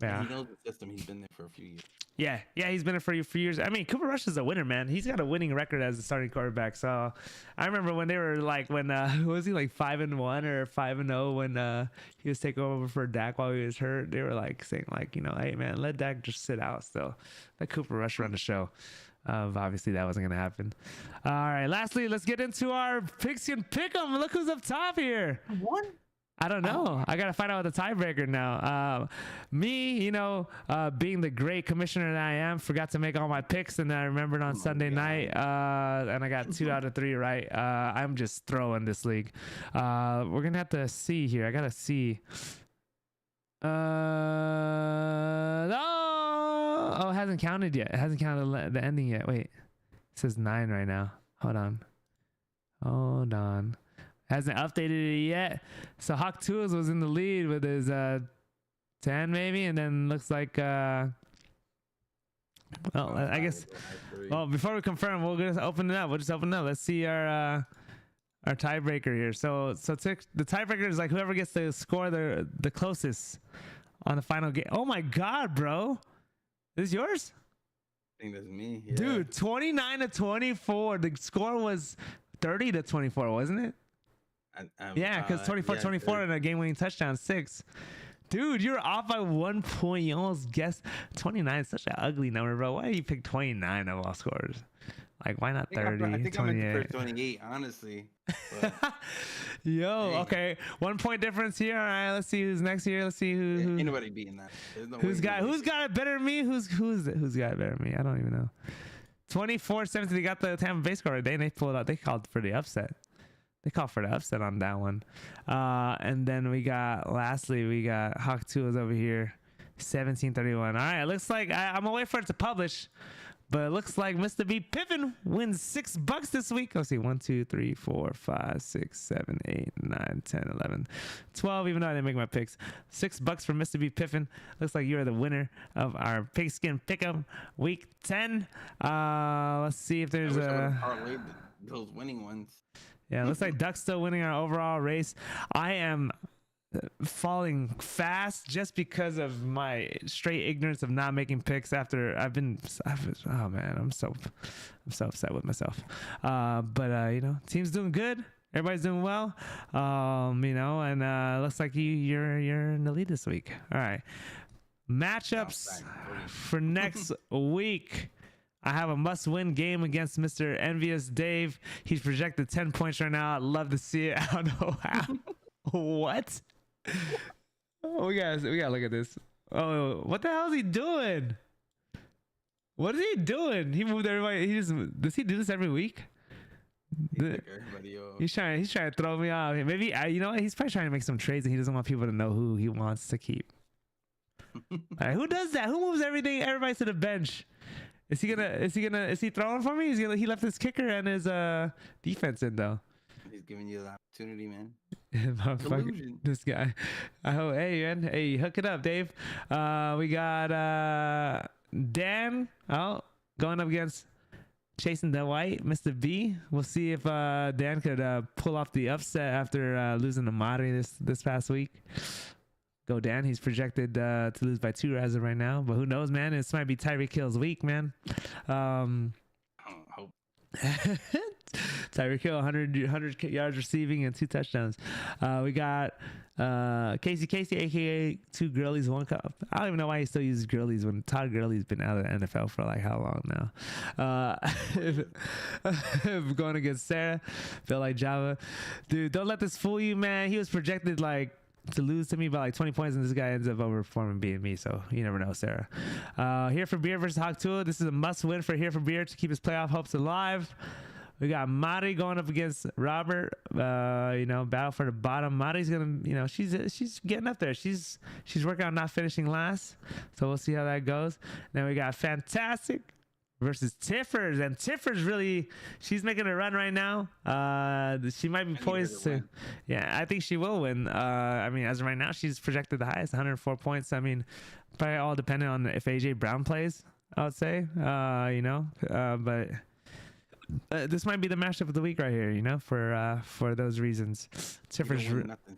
And he knows the system. He's been there for a few years. Yeah, he's been there for a few years. I mean, Cooper Rush is a winner, man. He's got a winning record as a starting quarterback. So I remember when they were like, was he like 5-1 or 5-0 when he was taking over for Dak while he was hurt? They were like saying like, you know, hey man, let Dak just sit out still. Let Cooper Rush run the show. Obviously that wasn't gonna happen. All right, lastly, let's get into our pigskin pick'em. Look who's up top here. What? I don't know. I got to find out what the tiebreaker now. Me, you know, being the great commissioner that I am, forgot to make all my picks, and then I remembered on Sunday night, and I got 2 out of 3 right. I'm just throwing this league. We're going to have to see here. I got to see. It hasn't counted yet. It hasn't counted the ending yet. Wait. It says 9 right now. Hold on. Hasn't updated it yet. So Hawk Tools was in the lead with his 10 maybe, and then looks like I guess before we confirm, we'll just open it up. Let's see our tiebreaker here. So the tiebreaker is like whoever gets to score the closest on the final game. Oh my god, bro. This is yours? I think that's me. Yeah. Dude, 29-24. The score was 30-24, wasn't it? Yeah, because 24-24 and a game-winning touchdown, 6. Dude, you're off by 1 point. You almost guessed 29 is such an ugly number, bro. Why did you pick 29 of all scores? Like, why not 30? I think I'm in the 28, honestly. Yo, dang. Okay. 1 point difference here. All right, let's see who's next here. Let's see who. Ain't nobody beating that. No who's got it better than me? Who's got it better than me? I don't even know. 24-17. They got the Tampa Bay score today, and they pulled out. They called for the upset. They called for the upset on that one. And then lastly, we got Hawk Tools over here, 17-31. All right, it looks like I'm gonna wait for it to publish, but it looks like Mr. B Pippin wins $6 this week. Let's see, 1, 2, 3, 4, 5, 6, 7, 8, 9, 10, 11, 12. Even though I didn't make my picks, $6 for Mr. B Pippin. Looks like you are the winner of our pigskin pick'em week 10. Let's see if there's those winning ones. Yeah, it looks like Duck's still winning our overall race. I am falling fast just because of my straight ignorance of not making picks after oh man, I'm so upset with myself. But you know, team's doing good. Everybody's doing well. You know, and looks like you're in the lead this week. All right. Matchups for next week. I have a must-win game against Mr. Envious Dave. He's projected 10 points right now. I'd love to see it. I don't know how. What? Oh, we gotta look at this. Oh, what the hell is he doing? What is he doing? He moved everybody. Does he do this every week? He's trying to throw me off. Maybe you know what? He's probably trying to make some trades and he doesn't want people to know who he wants to keep. All right, who does that? Who moves everybody to the bench? Is he throwing for me? He left his kicker and his defense in though. He's giving you the opportunity, man. This guy. Hey man, hey, hook it up, Dave. We got Dan going up against Chasing the White, Mr. B. We'll see if Dan could pull off the upset after losing to Madre this past week. Go Dan. He's projected to lose by 2 as of right now, but who knows, man? This might be Tyreek Hill's week, man. Hope. Tyreek Hill, 100 yards receiving and 2 touchdowns. We got Casey, aka 2 Girlies, 1 cup. I don't even know why he still uses Girlies when Todd Gurley's been out of the NFL for like how long now. Going against Sarah, feel like Java. Dude, don't let this fool you, man. He was projected to lose to me by like 20 points, and this guy ends up overperforming beating me, so you never know, Sarah. Here for Beer versus Hawk Tool. This is a must-win for Here for Beer to keep his playoff hopes alive. We got Mari going up against Robert. Battle for the bottom. Mari's gonna, she's getting up there. She's working on not finishing last. So we'll see how that goes. Then we got Fantastic versus Tiffers, and Tiffers really, she's making a run right now. She might be poised to, I think she will win. As of right now, she's projected the highest, 104 points. Probably all dependent on if AJ Brown plays, I would say. But this might be the matchup of the week right here. For those reasons. Tiffers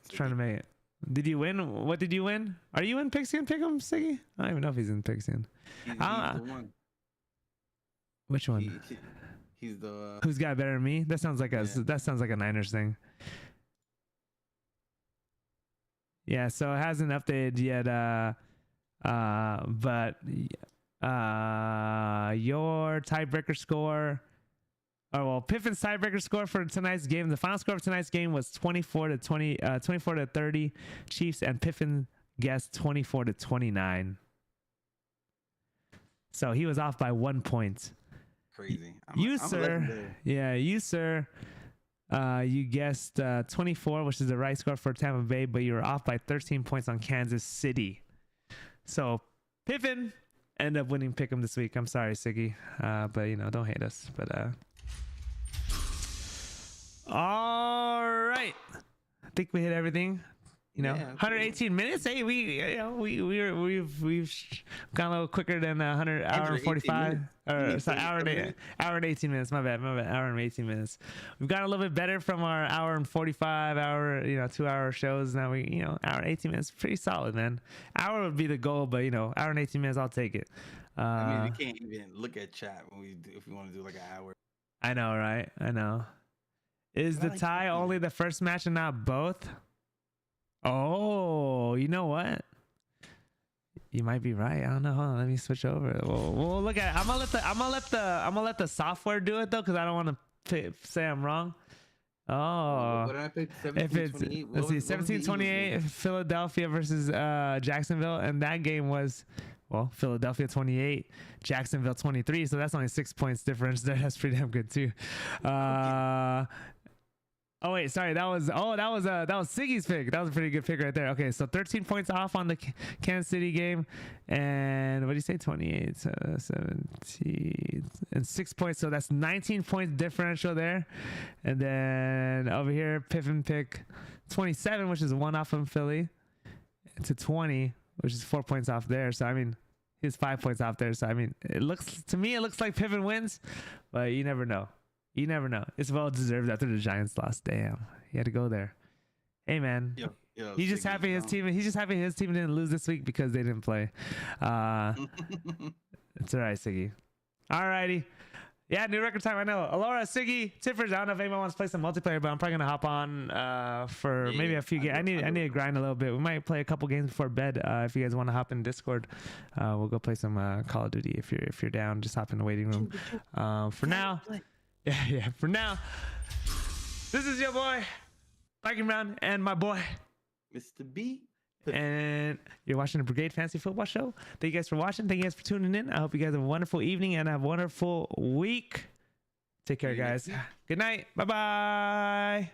trying to make it. Did you win? What did you win? Are you in Pixian Pick'em, Siggy? I don't even know if he's in Pixian. He's the one. Which one? He's the who's got better than me? That sounds like a Niners thing. Yeah, so it hasn't updated yet. But your tiebreaker score. Oh well, Piffin's tiebreaker score for tonight's game. The final score of tonight's game was 24-30 Chiefs, and Piffin guessed 24-29. So he was off by 1 point. Crazy. You sir, you guessed 24, which is the right score for Tampa Bay, but you were off by 13 points on Kansas City. So Piffin ended up winning Pick'em this week. I'm sorry, Siggy, but don't hate us. But all right, I think we hit everything. 118 minutes. Hey, we've gone a little quicker than hour and 45. Hour and 18 minutes. My bad. Hour and 18 minutes. We've gotten a little bit better from our hour and 45 2-hour shows. Now hour and 18 minutes, pretty solid, man. Hour would be the goal, but hour and 18 minutes, I'll take it. We can't even look at chat if we want to do like an hour. I know, right? I know. Is the tie only the first match and not both? Oh, you know what? You might be right. I don't know. Hold on, let me switch over. We'll look at it. I'm gonna let the software do it though, because I don't want to say I'm wrong. Oh, what did I pick? Let's see, 17-28 Philadelphia versus Jacksonville, and that game was Philadelphia 28, Jacksonville 23. So that's only 6 points difference there. That's pretty damn good too. Oh wait, sorry. That was Siggy's pick. That was a pretty good pick right there. Okay, so 13 points off on the Kansas City game, and what do you say? 28, 17, and 6 points. So that's 19 points differential there. And then over here, Piffin pick 27, which is 1 off from Philly, to 20, which is 4 points off there. So he's 5 points off there. So it looks like Piffin wins, but you never know. You never know. It's well deserved after the Giants lost. Damn, he had to go there. Hey man, he's just happy his team. He's just happy his team didn't lose this week because they didn't play. It's all right, Siggy. All righty. Yeah, new record time. I know. Alora, Siggy, Tiffers. I don't know if anyone wants to play some multiplayer, but I'm probably gonna hop on for maybe a few games. I need to grind a little bit. We might play a couple games before bed. If you guys want to hop in Discord, we'll go play some Call of Duty. If you're down, just hop in the waiting room. For now. Yeah. For now, this is your boy, BikeyMrown, and my boy, Mr. B. And you're watching the Brigade Fantasy Football Show. Thank you guys for watching. Thank you guys for tuning in. I hope you guys have a wonderful evening and have a wonderful week. Take care, guys. Good night. Bye-bye.